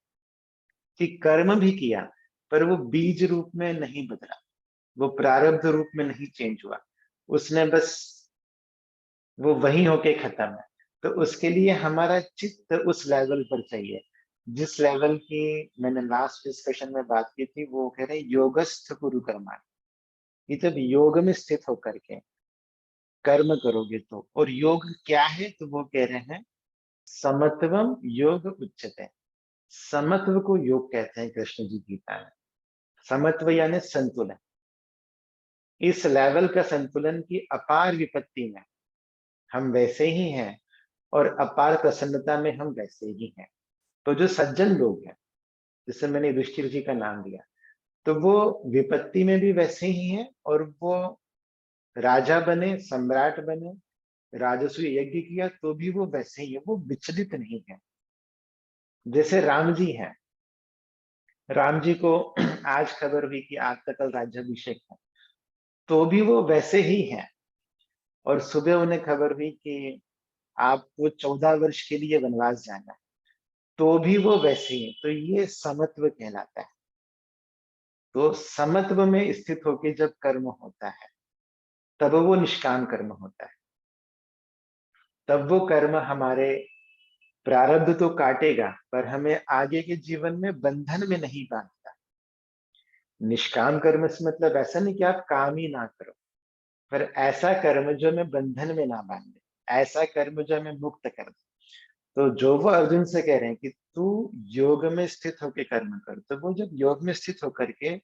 Speaker 1: कि कर्म भी किया पर वो बीज रूप में नहीं बदला, वो प्रारब्ध रूप में नहीं चेंज हुआ, उसने बस वो वही होके खत्म है। तो उसके लिए हमारा चित्त उस लेवल पर चाहिए, जिस लेवल की मैंने लास्ट डिस्कशन में बात की थी, वो कह रहे योगस्थ गुरु कर्मा, कि जब योग में स्थित होकर के कर्म करोगे तो, और योग क्या है तो वो कह रहे हैं समत्वम योग उच्चते। समत्व को योग कहते हैं कृष्ण जी गीता में। समत्व यानी संतुलन, इस लेवल का संतुलन की अपार विपत्ति में हम वैसे ही हैं, और अपार प्रसन्नता में हम वैसे ही हैं। तो जो सज्जन लोग हैं, जिससे मैंने युधिष्ठिर जी का नाम लिया, तो वो विपत्ति में भी वैसे ही हैं, और वो राजा बने, सम्राट बने, राजसूय यज्ञ किया तो भी वो वैसे ही है, वो विचलित नहीं है। जैसे राम जी हैं, राम जी को आज खबर हुई कि आज तक कल राज्याभिषेक है, तो भी वो वैसे ही हैं। और सुबह उन्हें खबर हुई कि आपको 14 वर्ष के लिए वनवास जाना है, तो भी वो वैसे ही। तो ये समत्व कहलाता है। तो समत्व में स्थित होकर जब कर्म होता है तब वो निष्काम कर्म होता है, तब वो कर्म हमारे प्रारब्ध तो काटेगा पर हमें आगे के जीवन में बंधन में नहीं बांधता। निष्काम कर्म से मतलब ऐसा नहीं कि आप काम ही ना करो, पर ऐसा कर्म जो हमें बंधन में ना बांधे, ऐसा कर्म जो हमें मुक्त कर दे। तो जो वो अर्जुन से कह रहे हैं कि तू योग में स्थित होकर कर्म कर, तो वो जब योग में स्थित होकर के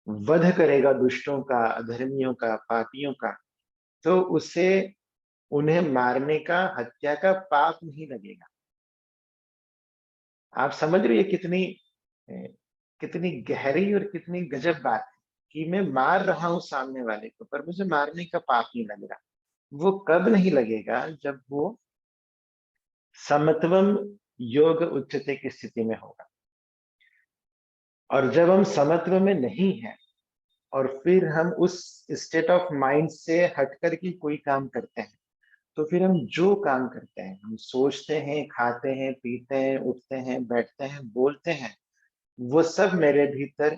Speaker 1: वध करेगा दुष्टों का, अधर्मियों का, पापियों का, तो उसे उन्हें मारने का, हत्या का पाप नहीं लगेगा। आप समझ रही है कितनी कितनी गहरी और कितनी गजब बात है, कि मैं मार रहा हूं सामने वाले को पर मुझे मारने का पाप नहीं लग रहा। वो कब नहीं लगेगा, जब वो समत्वम योग उच्चते की स्थिति में होगा। और जब हम समत्व में नहीं हैं और फिर हम उस स्टेट ऑफ माइंड से हट कर के कोई काम करते हैं, तो फिर हम जो काम करते हैं, हम सोचते हैं, खाते हैं, पीते हैं, उठते हैं, बैठते हैं, बोलते हैं, वो सब मेरे भीतर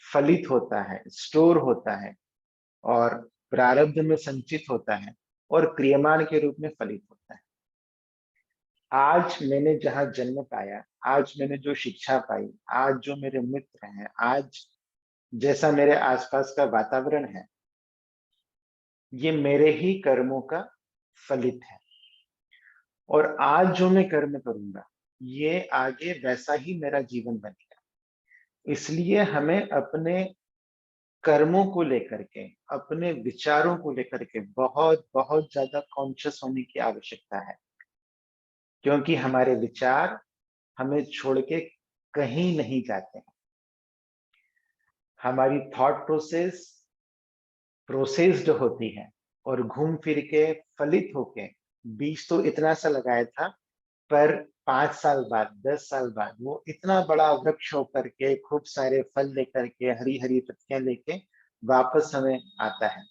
Speaker 1: फलित होता है, स्टोर होता है और प्रारब्ध में संचित होता है और क्रियमान के रूप में फलित होता है। आज मैंने जहाँ जन्म पाया, आज मैंने जो शिक्षा पाई, आज जो मेरे मित्र हैं, आज जैसा मेरे आसपास का वातावरण है, ये मेरे ही कर्मों का फलित है। और आज जो मैं कर्म करूंगा, ये आगे वैसा ही मेरा जीवन बनेगा। इसलिए हमें अपने कर्मों को लेकर के, अपने विचारों को लेकर के बहुत बहुत ज्यादा कॉन्शियस होने की आवश्यकता है, क्योंकि हमारे विचार हमें छोड़ के कहीं नहीं जाते हैं। हमारी थॉट प्रोसेस्ड होती है और घूम फिर के फलित होके, बीज तो इतना सा लगाया था, पर 5 साल बाद, 10 साल बाद वो इतना बड़ा वृक्ष होकर के खूब सारे फल लेकर के, हरी हरी पत्तियां लेके वापस हमें आता है।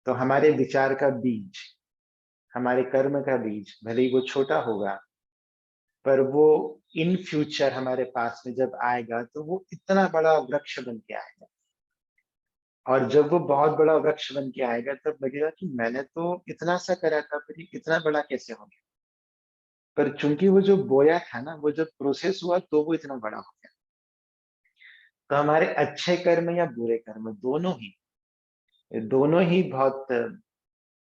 Speaker 1: तो हमारे विचार का बीज, हमारे कर्म का बीज, भले ही वो छोटा होगा, पर वो इन फ्यूचर हमारे पास में जब आएगा तो वो इतना बड़ा वृक्ष बन के आएगा। और जब वो बहुत बड़ा वृक्ष बन के आएगा तब लगेगा कि मैंने तो इतना सा करा था, पर ये इतना बड़ा कैसे हो गया। पर चूंकि वो जो बोया था ना, वो जब प्रोसेस हुआ तो वो इतना बड़ा हो गया। तो हमारे अच्छे कर्म या बुरे कर्म, दोनों ही बहुत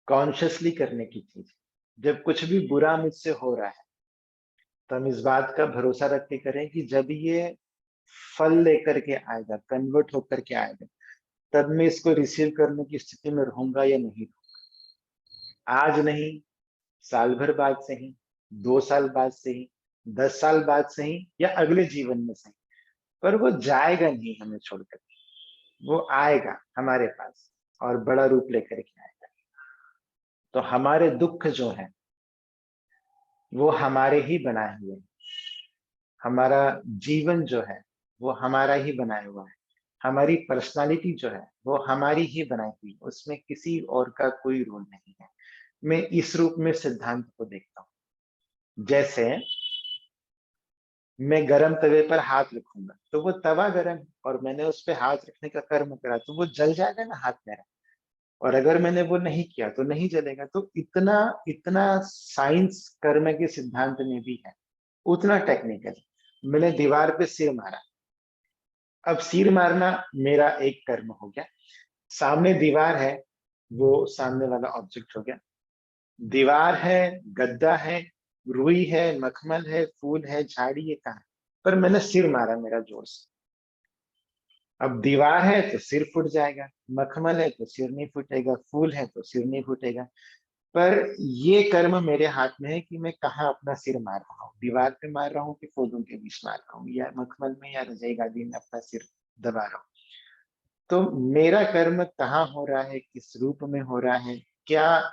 Speaker 1: कॉन्शियसली करने की चीज। जब कुछ भी बुरा मुझसे हो रहा है, तो हम इस बात का भरोसा रख के करें कि जब ये फल लेकर के आएगा, कन्वर्ट होकर के आएगा, तब मैं इसको रिसीव करने की स्थिति में रहूंगा या नहीं। आज नहीं, साल भर बाद से ही, 2 साल बाद से ही, 10 साल बाद से ही, या अगले जीवन में से ही, पर वो जाएगा नहीं हमें छोड़कर। वो आएगा हमारे पास और बड़ा रूप लेकर के आएगा। तो हमारे दुख जो है वो हमारे ही बनाए हुए हैं। हमारा जीवन जो है वो हमारा ही बनाया हुआ है। हमारी पर्सनालिटी जो है वो हमारी ही बनाई हुई, उसमें किसी और का कोई रोल नहीं है। मैं इस रूप में सिद्धांत को देखता हूँ। जैसे मैं गरम तवे पर हाथ रखूंगा तो वो तवा गरम है और मैंने उस पर हाथ रखने का कर्म करा तो वो जल जाएगा ना हाथ मेरा। और अगर मैंने वो नहीं किया तो नहीं जलेगा। तो इतना इतना साइंस कर्म के सिद्धांत में भी है, उतना टेक्निकल। मैंने दीवार पे सिर मारा, अब सिर मारना मेरा एक कर्म हो गया। सामने दीवार है, वो सामने वाला ऑब्जेक्ट हो गया। दीवार है, गद्दा है, रुई है, मखमल है, फूल है, झाड़ी है, कहाँ, पर मैंने सिर मारा मेरा जोर से। अब दीवार है तो सिर फूट जाएगा, मखमल है तो सिर नहीं फूटेगा, फूल है तो सिर नहीं फूटेगा। पर ये कर्म मेरे हाथ में है कि मैं कहाँ अपना सिर मार रहा हूँ, दीवार पे मार रहा हूँ कि फूलों के बीच मार रहा हूँ, या मखमल में या रजाई गादी में अपना सिर दबा रहा हूँ। तो मेरा कर्म कहाँ हो रहा है, किस रूप में हो रहा है, क्या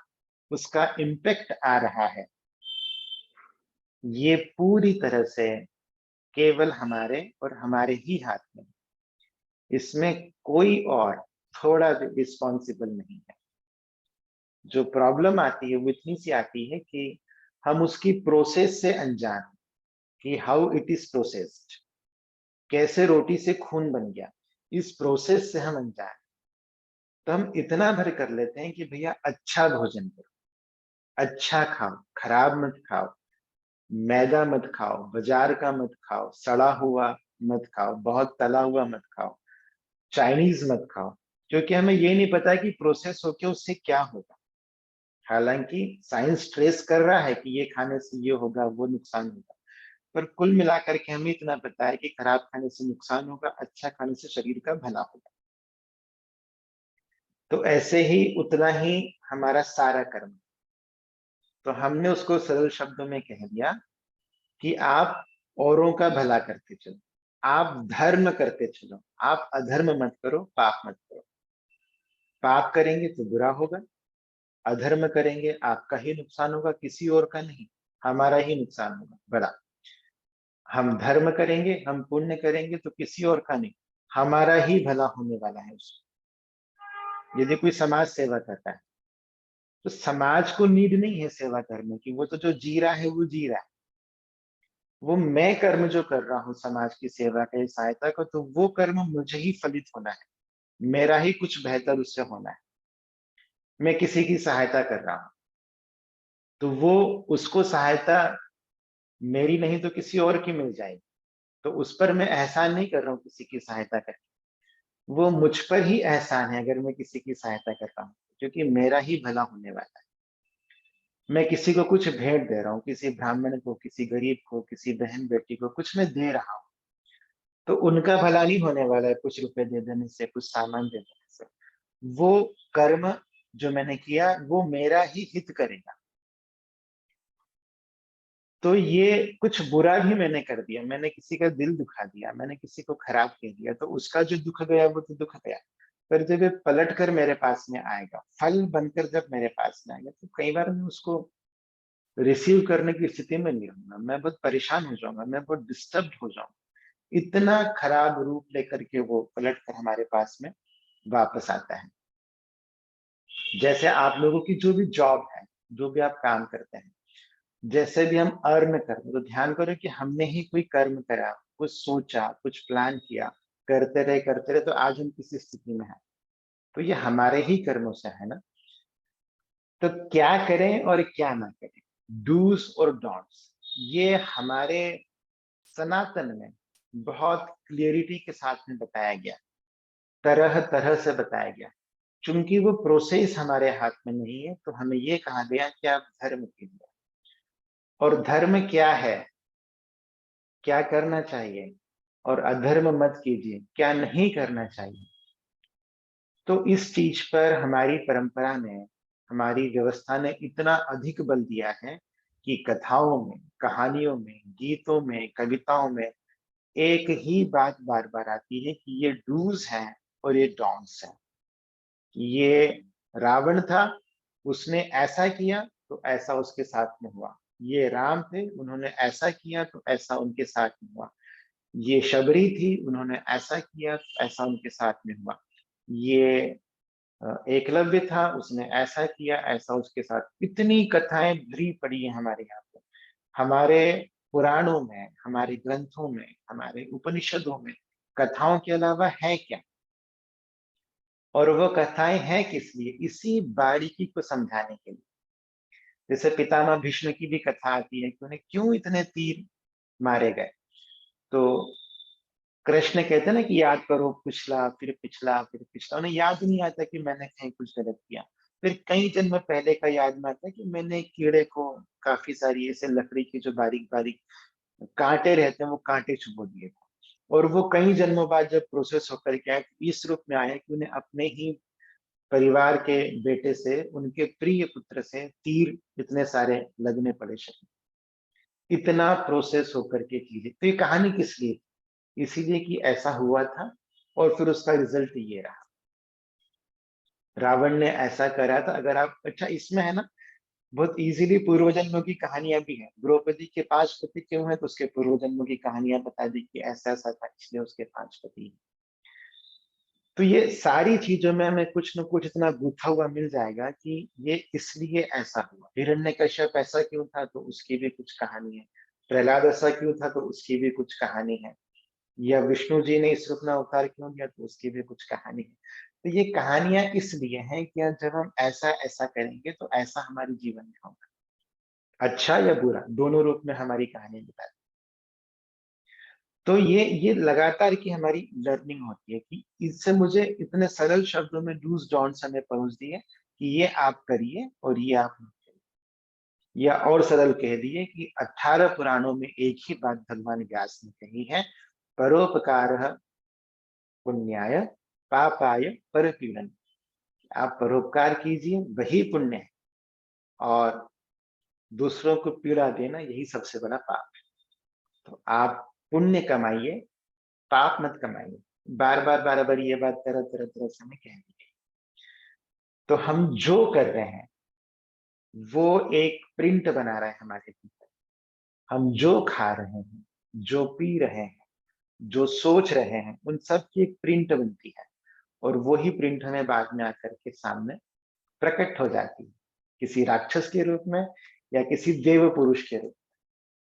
Speaker 1: उसका इम्पेक्ट आ रहा है, ये पूरी तरह से केवल हमारे और हमारे ही हाथ में। इसमें कोई और थोड़ा भी रिस्पॉन्सिबल नहीं है। जो प्रॉब्लम आती है वो इतनी सी आती है कि हम उसकी प्रोसेस से अनजान हैं, कि हाउ इट इज प्रोसेस्ड, कैसे रोटी से खून बन गया, इस प्रोसेस से हम अनजान हैं। तो हम इतना भर कर लेते हैं कि भैया अच्छा भोजन करो, अच्छा खाओ, खराब मत खाओ, मैदा मत खाओ, बाजार का मत खाओ, सड़ा हुआ मत खाओ, बहुत तला हुआ मत खाओ, चाइनीज मत खाओ, क्योंकि हमें ये नहीं पता कि प्रोसेस होके उससे क्या होगा। हालांकि साइंस ट्रेस कर रहा है कि ये खाने से ये होगा, वो नुकसान होगा, पर कुल मिलाकर के हमें इतना पता है कि खराब खाने से नुकसान होगा, अच्छा खाने से शरीर का भला होगा। तो ऐसे ही उतना ही हमारा सारा कर्म। तो हमने उसको सरल शब्दों में कह दिया कि आप औरों का भला करते चलो, आप धर्म करते चलो, आप अधर्म मत करो, पाप मत करो। पाप करेंगे तो बुरा होगा, अधर्म करेंगे आपका ही नुकसान होगा, किसी और का नहीं, हमारा ही नुकसान होगा बड़ा। हम धर्म करेंगे, हम पुण्य करेंगे तो किसी और का नहीं, हमारा ही भला होने वाला है उसमें। यदि कोई समाज सेवा करता है तो समाज को नीड नहीं है सेवा करने की, वो तो जो जी रहा है वो जी रहा है। वो मैं कर्म जो कर रहा हूँ समाज की सेवा का, सहायता का, तो वो कर्म मुझे ही फलित होना है, मेरा ही कुछ बेहतर उससे होना है। मैं किसी की सहायता कर रहा हूँ तो वो, उसको सहायता मेरी नहीं तो किसी और की मिल जाएगी, तो उस पर मैं एहसान नहीं कर रहा हूँ किसी की सहायता करके, वो मुझ पर ही एहसान है अगर मैं किसी की सहायता कर रहा हूँ, क्योंकि मेरा ही भला होने वाला है। मैं किसी को कुछ भेंट दे रहा हूँ, किसी ब्राह्मण को, किसी गरीब को, किसी बहन बेटी को कुछ मैं दे रहा हूँ, तो उनका भला नहीं होने वाला है कुछ रुपए दे देने से, कुछ सामान दे देने से। वो कर्म जो मैंने किया वो मेरा ही हित करेगा। तो ये कुछ बुरा भी मैंने कर दिया, मैंने किसी का दिल दुखा दिया, मैंने किसी को खराब कह दिया, तो उसका जो दुख गया वो तो दुख गया। पर जब ये पलट कर मेरे पास में आएगा, फल बनकर जब मेरे पास में आएगा, तो कई बार मैं उसको रिसीव करने की स्थिति में नहीं रहूंगा, मैं बहुत परेशान हो जाऊंगा, मैं बहुत डिस्टर्ब हो जाऊंगा। इतना खराब रूप लेकर के वो पलट कर हमारे पास में वापस आता है। जैसे आप लोगों की जो भी जॉब है, जो भी आप काम करते हैं, जैसे भी हम अर्न करते हैं, तो ध्यान करो कि हमने ही कोई कर्म करा, कुछ सोचा, कुछ प्लान किया, करते रहे तो आज हम किसी स्थिति में हैं। तो ये हमारे ही कर्मों से है ना। तो क्या करें और क्या ना करें, डूज और डोंट्स, ये हमारे सनातन में बहुत क्लियरिटी के साथ में बताया गया, तरह तरह से बताया गया। चूंकि वो प्रोसेस हमारे हाथ में नहीं है, तो हमें ये कहा गया कि आप धर्म कीजिए। और धर्म क्या है, क्या करना चाहिए, और अधर्म मत कीजिए, क्या नहीं करना चाहिए। तो इस चीज पर हमारी परंपरा ने, हमारी व्यवस्था ने इतना अधिक बल दिया है कि कथाओं में, कहानियों में, गीतों में, कविताओं में एक ही बात बार बार आती है कि ये डूज हैं और ये डोंट्स हैं। ये रावण था, उसने ऐसा किया तो ऐसा उसके साथ में हुआ। ये राम थे, उन्होंने ऐसा किया तो ऐसा उनके साथ में हुआ। ये शबरी थी, उन्होंने ऐसा किया तो ऐसा उनके साथ में हुआ। ये एकलव्य था, उसने ऐसा किया, ऐसा उसके साथ। इतनी कथाएं भरी पड़ी है हमारे यहाँ पे, हमारे पुराणों में, हमारे ग्रंथों में, हमारे उपनिषदों में कथाओं के अलावा है क्या। और वो कथाएं हैं किस लिए, इसी बारीकी को समझाने के लिए। जैसे पितामह भीष्म की भी कथा आती है कि उन्हें क्यों इतने तीर मारे गए। तो कृष्ण कहते हैं ना कि याद करो पिछला, फिर पिछला, फिर पिछला। उन्हें याद नहीं आता कि मैंने कहीं कुछ गलत किया। फिर कई जन्म पहले का याद में आता है कि मैंने एक कीड़े को, काफी सारी ऐसे लकड़ी के जो बारीक बारीक कांटे रहते हैं, वो कांटे चुभो दिए थे। और वो कई जन्मों बाद जब प्रोसेस होकर के आए, तो इस रूप में आया कि उन्हें अपने ही परिवार के बेटे से, उनके प्रिय पुत्र से तीर इतने सारे लगने पड़े शरीर। इतना प्रोसेस होकर के चीजें, तो ये कहानी किस लिए, इसीलिए कि ऐसा हुआ था और फिर उसका रिजल्ट ये रहा। रावण ने ऐसा करा था। अगर आप, अच्छा इसमें है ना, बहुत इजीली पूर्व जन्मों की कहानियां भी हैं। द्रौपदी के 5 पति क्यों है, तो उसके पूर्व जन्मों की कहानियां बता दी कि ऐसा ऐसा था, इसलिए उसके 5 पति। तो ये सारी चीजों में हमें कुछ न कुछ इतना गूथा हुआ मिल जाएगा कि ये इसलिए ऐसा हुआ। हिरण्यकश्यप ऐसा क्यों था, तो उसकी भी कुछ कहानी है। प्रहलाद ऐसा क्यों था, तो उसकी भी कुछ कहानी है। या विष्णु जी ने इस रूप में अवतार क्यों लिया, तो उसकी भी कुछ कहानी है। तो ये कहानियां इसलिए हैं कि जब हम ऐसा ऐसा करेंगे तो ऐसा हमारे जीवन में होगा, अच्छा या बुरा, दोनों रूप में हमारी कहानी बताती है। तो ये लगातार की हमारी लर्निंग होती है कि इससे मुझे इतने सरल शब्दों में डूज डोंट्स हमें परोस दिए कि ये आप करिए और ये आप मत करिए। या और सरल कह दिए कि 18 पुराणों में एक ही बात भगवान व्यास ने कही है, परोपकार पुण्याय पापाय परपीड़न। आप परोपकार कीजिए, वही पुण्य है, और दूसरों को पीड़ा देना यही सबसे बड़ा पाप है। तो आप पुण्य कमाइए, पाप मत कमाइए। बार बार ये बात तरह तरह तरह से हमें कहनी है। तो हम जो कर रहे हैं वो एक प्रिंट बना रहा है हमारे भीतर। हम जो खा रहे हैं जो पी रहे हैं, जो सोच रहे हैं, उन सब की एक प्रिंट बनती है और वही प्रिंट हमें बाद में आकर के सामने प्रकट हो जाती है, किसी राक्षस के रूप में या किसी देव पुरुष के रूप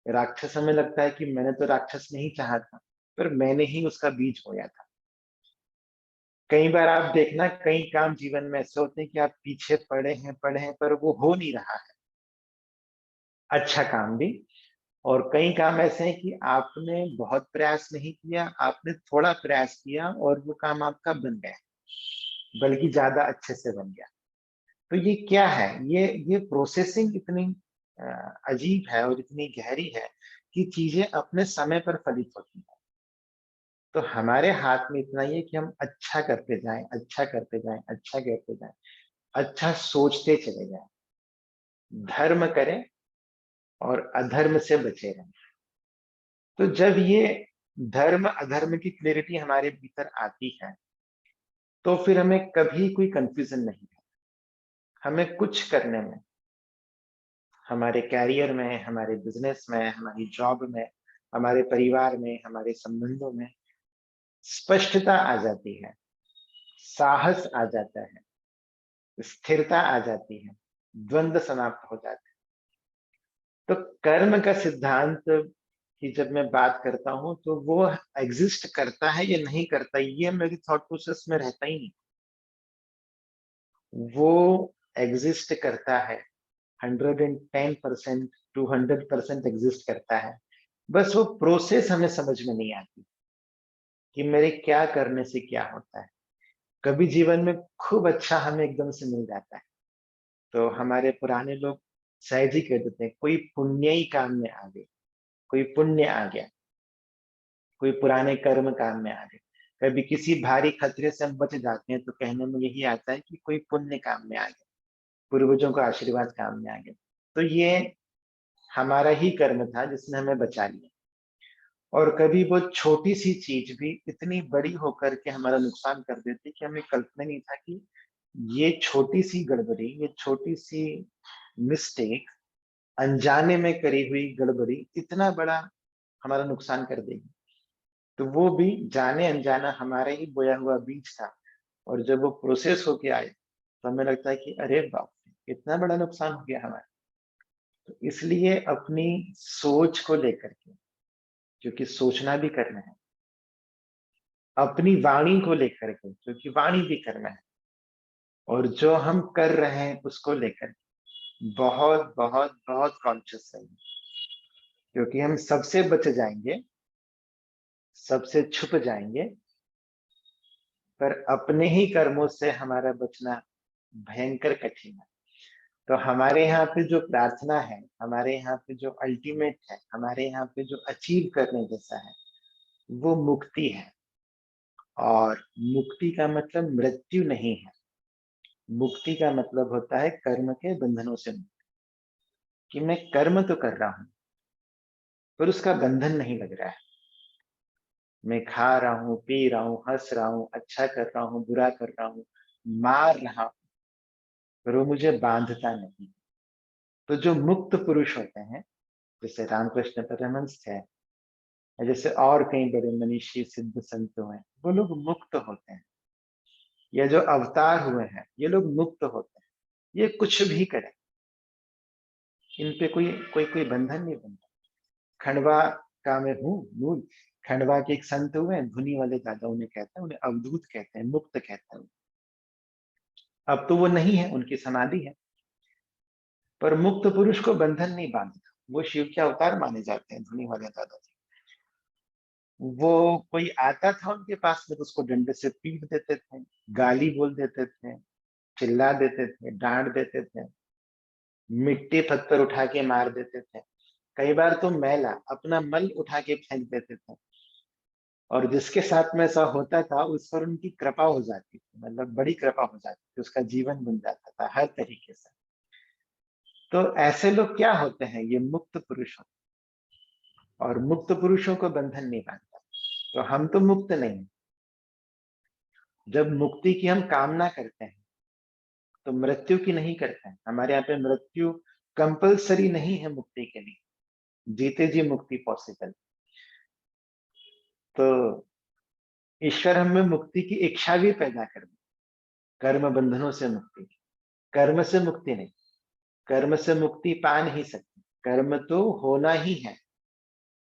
Speaker 1: में। राक्षस हमें लगता है कि मैंने तो राक्षस नहीं चाहा था, पर मैंने ही उसका बीज बोया था। कई बार आप देखना, कई काम जीवन में ऐसे होते हैं कि आप पीछे पड़े हैं पर वो हो नहीं रहा है, अच्छा काम भी। और कई काम ऐसे हैं कि आपने बहुत प्रयास नहीं किया, आपने थोड़ा प्रयास किया और वो काम आपका बन गया, बल्कि ज़्यादा अच्छे से बन गया। तो ये क्या है? ये प्रोसेसिंग इतनी अजीब है और इतनी गहरी है कि चीज़ें अपने समय पर फलित होती हैं। तो हमारे हाथ में इतना ही है कि हम अच्छा करते जाएँ, अच्छा करते जाएँ, अच्छा करते जाएँ, अच्छा सोचते चले जाएँ, धर्म करें और अधर्म से बचे रहें। तो जब ये धर्म-अधर्म की क्लैरिटी हमारे भीतर आती है, तो फिर हमें कभी कोई कन्फ्यूज़न नहीं है। हमें कुछ करने में, हमारे करियर में, हमारे बिज़नेस में, हमारी जॉब में, हमारे परिवार में, हमारे संबंधों में स्पष्टता आ जाती है, साहस आ जाता है, स्थिरता आ जाती है, द्वंद्व समाप्त हो जाते हैं। तो कर्म का सिद्धांत की जब मैं बात करता हूँ, तो वो एग्ज़िस्ट करता है या नहीं करता, ये मेरी थॉट प्रोसेस में रहता ही नहीं। वो एग्ज़िस्ट करता है, 110% 200% एग्ज़िस्ट करता है। बस वो प्रोसेस हमें समझ में नहीं आती कि मेरे क्या करने से क्या होता है। कभी जीवन में खूब अच्छा हमें एकदम से मिल जाता है, तो हमारे पुराने लोग सहज ही कह देते हैं, कोई पुण्य ही काम में आ गई, कोई पुण्य आ गया, कोई पुराने कर्म काम में आ गए। कभी किसी भारी खतरे से हम बच जाते हैं, तो कहने में यही आता है कि कोई पुण्य काम में आ गया, पूर्वजों का आशीर्वाद काम में आ गया। तो ये हमारा ही कर्म था जिसने हमें बचा लिया। और कभी वो छोटी-सी चीज़ भी इतनी बड़ी होकर के हमारा नुकसान कर देती कि हमें कल्पना नहीं था कि ये छोटी-सी गड़बड़ी, ये छोटी-सी मिस्टेक, अनजाने में करी हुई गड़बड़ी इतना बड़ा हमारा नुकसान कर देगी। तो वो भी जाने-अनजाना हमारा ही बोया हुआ बीज था और जब वो प्रोसेस होके आए, तो हमें लगता है कि अरे बाप रे! इतना बड़ा नुकसान हो गया हमारा। तो इसलिए अपनी सोच को लेकर के, क्योंकि सोचना भी कर्म है, अपनी वाणी को लेकर के, क्योंकि वाणी भी कर्म है, और जो हम कर रहे हैं उसको लेकर बहुत, बहुत, बहुत कॉन्शियस रहिए, क्योंकि हम सबसे बच जाएँगे, सबसे छुप जाएँगे, पर अपने ही कर्मों से हमारा बचना भयंकर कठिन है। तो हमारे यहाँ पे जो प्रार्थना है, हमारे यहाँ पे जो अल्टीमेट है, हमारे यहाँ पे जो अचीव करने जैसा है, वो मुक्ति है। और मुक्ति का मतलब मृत्यु नहीं है। मुक्ति का मतलब होता है कर्म के बंधनों से मुक्ति, कि मैं कर्म तो कर रहा हूँ, पर उसका बंधन नहीं लग रहा है। मैं खा रहा हूँ, पी रहा हूँ, हँस रहा हूँ, अच्छा कर रहा हूँ, बुरा कर रहा हूँ, मार रहा हूँ, पर वो मुझे बाँधता नहीं। तो जो मुक्त पुरुष होते हैं, जैसे रामकृष्ण परमहंस थे, या जैसे और कई बड़े मनीषी सिद्ध संत हुए, वो लोग मुक्त होते हैं। ये जो अवतार हुए हैं, ये लोग मुक्त होते हैं। ये कुछ भी करें, इन पे कोई कोई कोई बंधन नहीं बनता। खंडवा का मैं हूँ मूल, खंडवा के एक संत हुए हैं, धुनी वाले दादा उन्हें कहते हैं, उन्हें अवधूत कहते हैं, मुक्त कहते हैं। अब तो वो नहीं है, उनकी समाधि है, पर मुक्त पुरुष को बंधन नहीं बांधता। वो शिव के अवतार माने जाते हैं, धुनी वाले दादा जी। वो कोई आता था उनके पास में तो उसको डंडे से पीट देते थे, गाली बोल देते थे, चिल्ला देते थे, डाँट देते थे, मिट्टी पत्थर उठा के मार देते थे। कई बार तो मैला, अपना मल उठा के फेंक देते थे। और जिसके साथ में ऐसा होता था, उस पर उनकी कृपा हो जाती थी, मतलब बड़ी कृपा हो जाती थी, उसका जीवन बन जाता था हर तरीके से। तो ऐसे लोग क्या होते हैं? ये मुक्त पुरुष होते हैं, और मुक्त पुरुषों को बंधन नहीं बांधता। तो हम तो मुक्त नहीं हैं। जब मुक्ति की हम कामना करते हैं, तो मृत्यु की नहीं करते हैं। हमारे यहाँ पे मृत्यु कंपल्सरी नहीं है मुक्ति के लिए, जीते जी मुक्ति पॉसिबल। तो ईश्वर हमें मुक्ति की इच्छा भी पैदा कर दी, कर्म बंधनों से मुक्ति की। कर्म से मुक्ति नहीं, कर्म से मुक्ति पा नहीं सकते, कर्म तो होना ही है।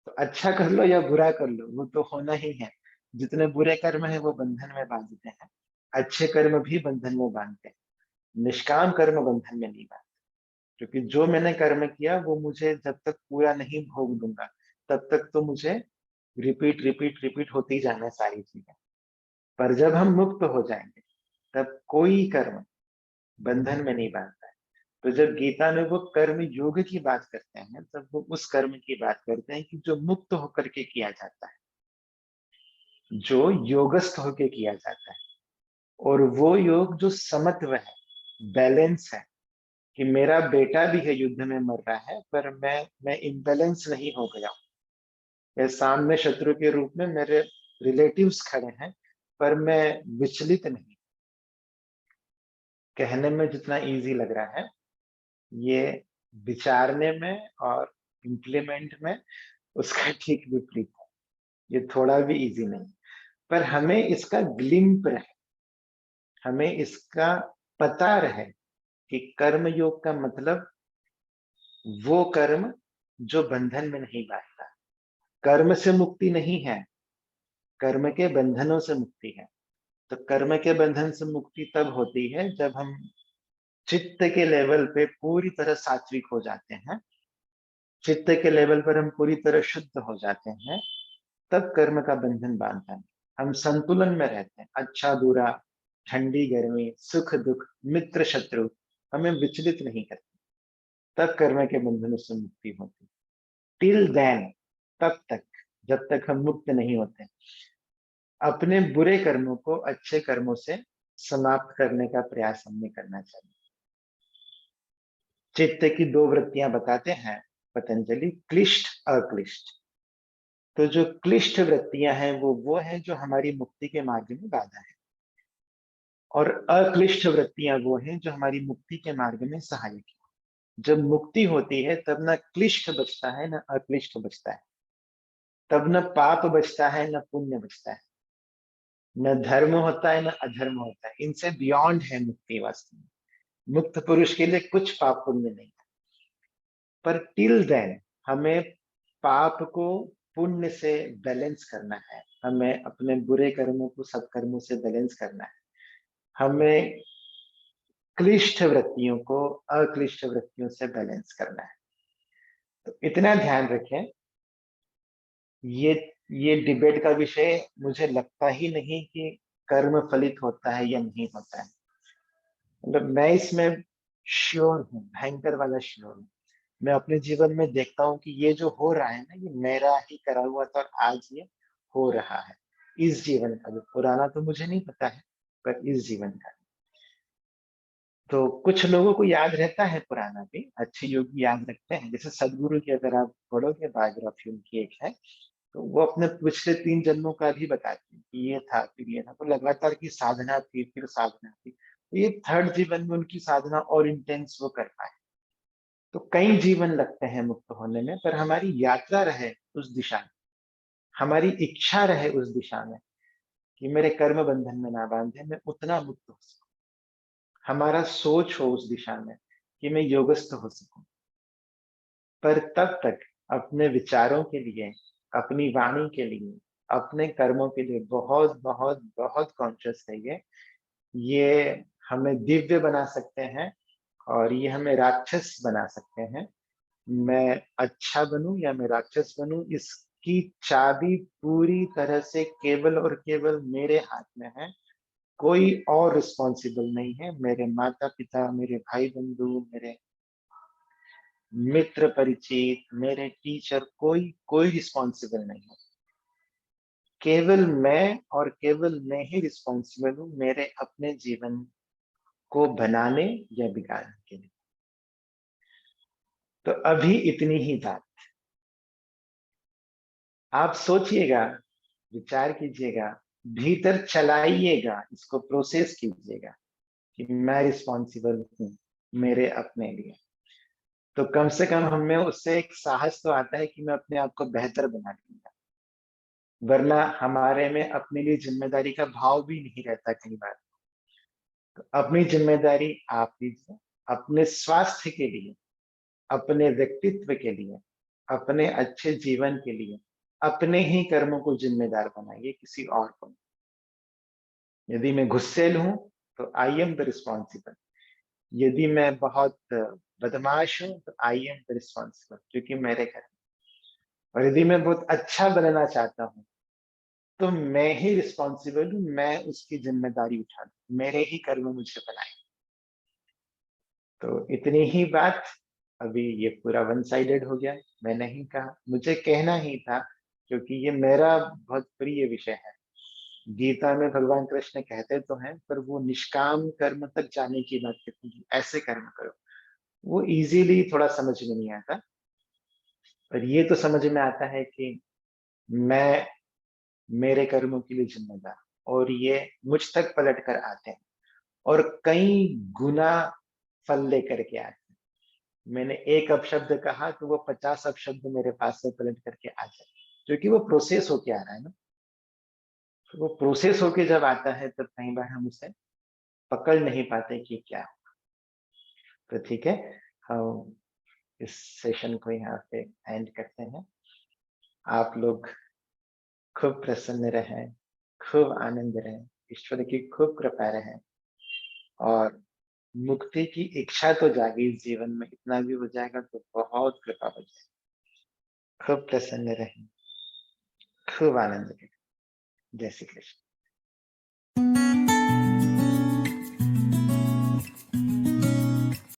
Speaker 1: तो अच्छा कर लो या बुरा कर लो, वो तो होना ही है। जितने बुरे कर्म है वो बंधन में बांधते हैं, अच्छे कर्म भी बंधन में बांधते हैं। निष्काम कर्म बंधन में नहीं बांधते, क्योंकि जो मैंने कर्म किया वो मुझे जब तक पूरा नहीं भोग दूंगा, तब तक तो मुझे रिपीट रिपीट रिपीट होती ही जाना है सारी चीजें। पर जब हम मुक्त हो जाएंगे, तब कोई कर्म बंधन में नहीं बांधता है। तो जब गीता में वो कर्म योग की बात करते हैं, तब वो उस कर्म की बात करते हैं कि जो मुक्त होकर के किया जाता है, जो योगस्थ होकर किया जाता है। और वो योग जो समत्व है, बैलेंस है, कि मेरा बेटा भी है युद्ध में मर रहा है, पर मैं इम्बैलेंस नहीं हो गया हूं। या सामने शत्रु के रूप में मेरे रिलेटिव्स खड़े हैं, पर मैं विचलित नहीं। कहने में जितना इजी लग रहा है, ये विचारने में और इम्प्लीमेंट में उसका ठीक विपरीत है। ये थोड़ा भी इजी नहीं, पर हमें इसका ग्लिम्प रहे, हमें इसका पता रहे कि कर्म योग का मतलब वो कर्म जो बंधन में नहीं बांधता। कर्म से मुक्ति नहीं है, कर्म के बंधनों से मुक्ति है। तो कर्म के बंधन से मुक्ति तब होती है जब हम चित्त के लेवल पे पूरी तरह सात्विक हो जाते हैं, चित्त के लेवल पर हम पूरी तरह शुद्ध हो जाते हैं, तब कर्म का बंधन बांधता है। हम संतुलन में रहते हैं, अच्छा बुरा, ठंडी गर्मी, सुख दुख, मित्र शत्रु, हमें विचलित नहीं करते, तब कर्म के बंधनों से मुक्ति होती। टिल देन, तब तक, जब तक हम मुक्त नहीं होते, अपने बुरे कर्मों को अच्छे कर्मों से समाप्त करने का प्रयास हमें करना चाहिए। चित्त की दो वृत्तियां बताते हैं पतंजलि, क्लिष्ट अक्लिष्ट। तो जो क्लिष्ट वृत्तियां हैं वो है जो हमारी मुक्ति के मार्ग में बाधा है, और अक्लिष्ट वृत्तियां वो हैं जो हमारी मुक्ति के मार्ग में सहायक है। जब मुक्ति होती है तब न क्लिष्ट बचता है न अक्लिष्ट बचता है, तब न पाप बचता है न पुण्य बचता है, न धर्म होता है न अधर्म होता है। इनसे बियॉन्ड है मुक्ति वास्तव में। मुक्त पुरुष के लिए कुछ पाप पुण्य नहीं है। पर टिल देन हमें पाप को पुण्य से बैलेंस करना है, हमें अपने बुरे कर्मों को सत्कर्मों से बैलेंस करना है, हमें क्लिष्ट वृत्तियों को अक्लिष्ट वृत्तियों से बैलेंस करना है। तो इतना ध्यान रखें, ये ये डिबेट का विषय मुझे लगता ही नहीं कि कर्म फलित होता है या नहीं होता है। मतलब मैं इसमें श्योर हूँ, भयंकर वाला श्योर हूँ। मैं अपने जीवन में देखता हूँ कि ये जो हो रहा है ना, ये मेरा ही करा हुआ था और आज ये हो रहा है। इस जीवन का, जो पुराना तो मुझे नहीं पता है, पर इस जीवन का। तो कुछ लोगों को याद रहता है पुराना भी, अच्छे योगी याद रखते हैं। जैसे सदगुरु की अगर आप पढ़ोगे बायोग्राफी उनकी एक है, तो वो अपने पिछले 3 जन्मों का भी बताते हैं कि ये था फिर ये था। तो लगातार की साधना थी, फिर साधना थी, तो ये थर्ड जीवन में उनकी साधना और इंटेंस वो कर पाए। तो कई जीवन लगते हैं मुक्त होने में, पर हमारी यात्रा रहे उस दिशा में, हमारी इच्छा रहे उस दिशा में कि मेरे कर्म बंधन में ना बांधे, मैं उतना मुक्त हो सकूं। हमारा सोच हो उस दिशा में कि मैं योगस्थ हो सकूं। पर तब तक अपने विचारों के लिए, अपनी वाणी के लिए, अपने कर्मों के लिए बहुत बहुत बहुत कॉन्शियस रहिए। ये हमें दिव्य बना सकते हैं और ये हमें राक्षस बना सकते हैं। मैं अच्छा बनूं या मैं राक्षस बनूं, इसकी चाबी पूरी तरह से केवल और केवल मेरे हाथ में है। कोई और रिस्पॉन्सिबल नहीं है। मेरे माता पिता, मेरे भाई बंधु, मेरे मित्र परिचित, मेरे टीचर, कोई कोई रिस्पॉन्सिबल नहीं है। केवल मैं और केवल मैं ही रिस्पॉन्सिबल हूँ मेरे अपने जीवन को बनाने या बिगाड़ने के लिए। तो अभी इतनी ही बात। आप सोचिएगा, विचार कीजिएगा, भीतर चलाइएगा, इसको प्रोसेस कीजिएगा कि मैं रिस्पॉन्सिबल हूँ मेरे अपने लिए। तो कम से कम हमें उससे एक साहस तो आता है कि मैं अपने आप को बेहतर बना लूंगा। वरना हमारे में अपने लिए ज़िम्मेदारी का भाव भी नहीं रहता कई बार। तो अपनी ज़िम्मेदारी आप लीजिए, अपने स्वास्थ्य के लिए, अपने व्यक्तित्व के लिए, अपने अच्छे जीवन के लिए, अपने ही कर्मों को ज़िम्मेदार बनाइए, किसी और को नहीं। यदि मैं गुस्सैल हूँ, तो आई एम द रिस्पॉन्सिबल। यदि मैं बहुत बदमाश हूँ, तो आई एम द रिस्पॉन्सिबल, क्योंकि मेरे कर्म। और यदि मैं बहुत अच्छा बनना चाहता हूँ, तो मैं ही रिस्पॉन्सिबल हूँ, मैं उसकी ज़िम्मेदारी उठाऊँ, मेरे ही कर्म मुझे बनाए। तो इतनी ही बात। अभी ये पूरा वन साइडेड हो गया, मैं नहीं कहा, मुझे कहना ही था, क्योंकि ये मेरा बहुत प्रिय विषय है। गीता में भगवान कृष्ण कहते तो हैं, पर वो निष्काम कर्म तक जाने की बात कहते हैं, ऐसे कर्म करो। वो इजीली थोड़ा समझ में नहीं आता, पर ये तो समझ में आता है कि मैं मेरे कर्मों के लिए जिम्मेदार, और ये मुझ तक पलट कर आते हैं, और कई गुना फल लेकर के आते हैं। मैंने एक अपशब्द कहा, तो वो 50 अपशब्द मेरे पास से पलट करके आ जाए, क्योंकि वो प्रोसेस होके आ रहा है ना। तो वो प्रोसेस होके जब आता है, तब कई बार हम उसे पकड़ नहीं पाते कि क्या। तो ठीक है, हम इस सेशन को यहाँ पे एंड करते हैं। आप लोग खूब प्रसन्न रहें, खूब आनंद रहें, ईश्वर की खूब कृपा रहे, और मुक्ति की इच्छा तो जागी इस जीवन में, इतना भी हो जाएगा तो बहुत कृपा हो जाएगी। खूब प्रसन्न रहें, खूब आनंद रहें। जय श्री कृष्ण।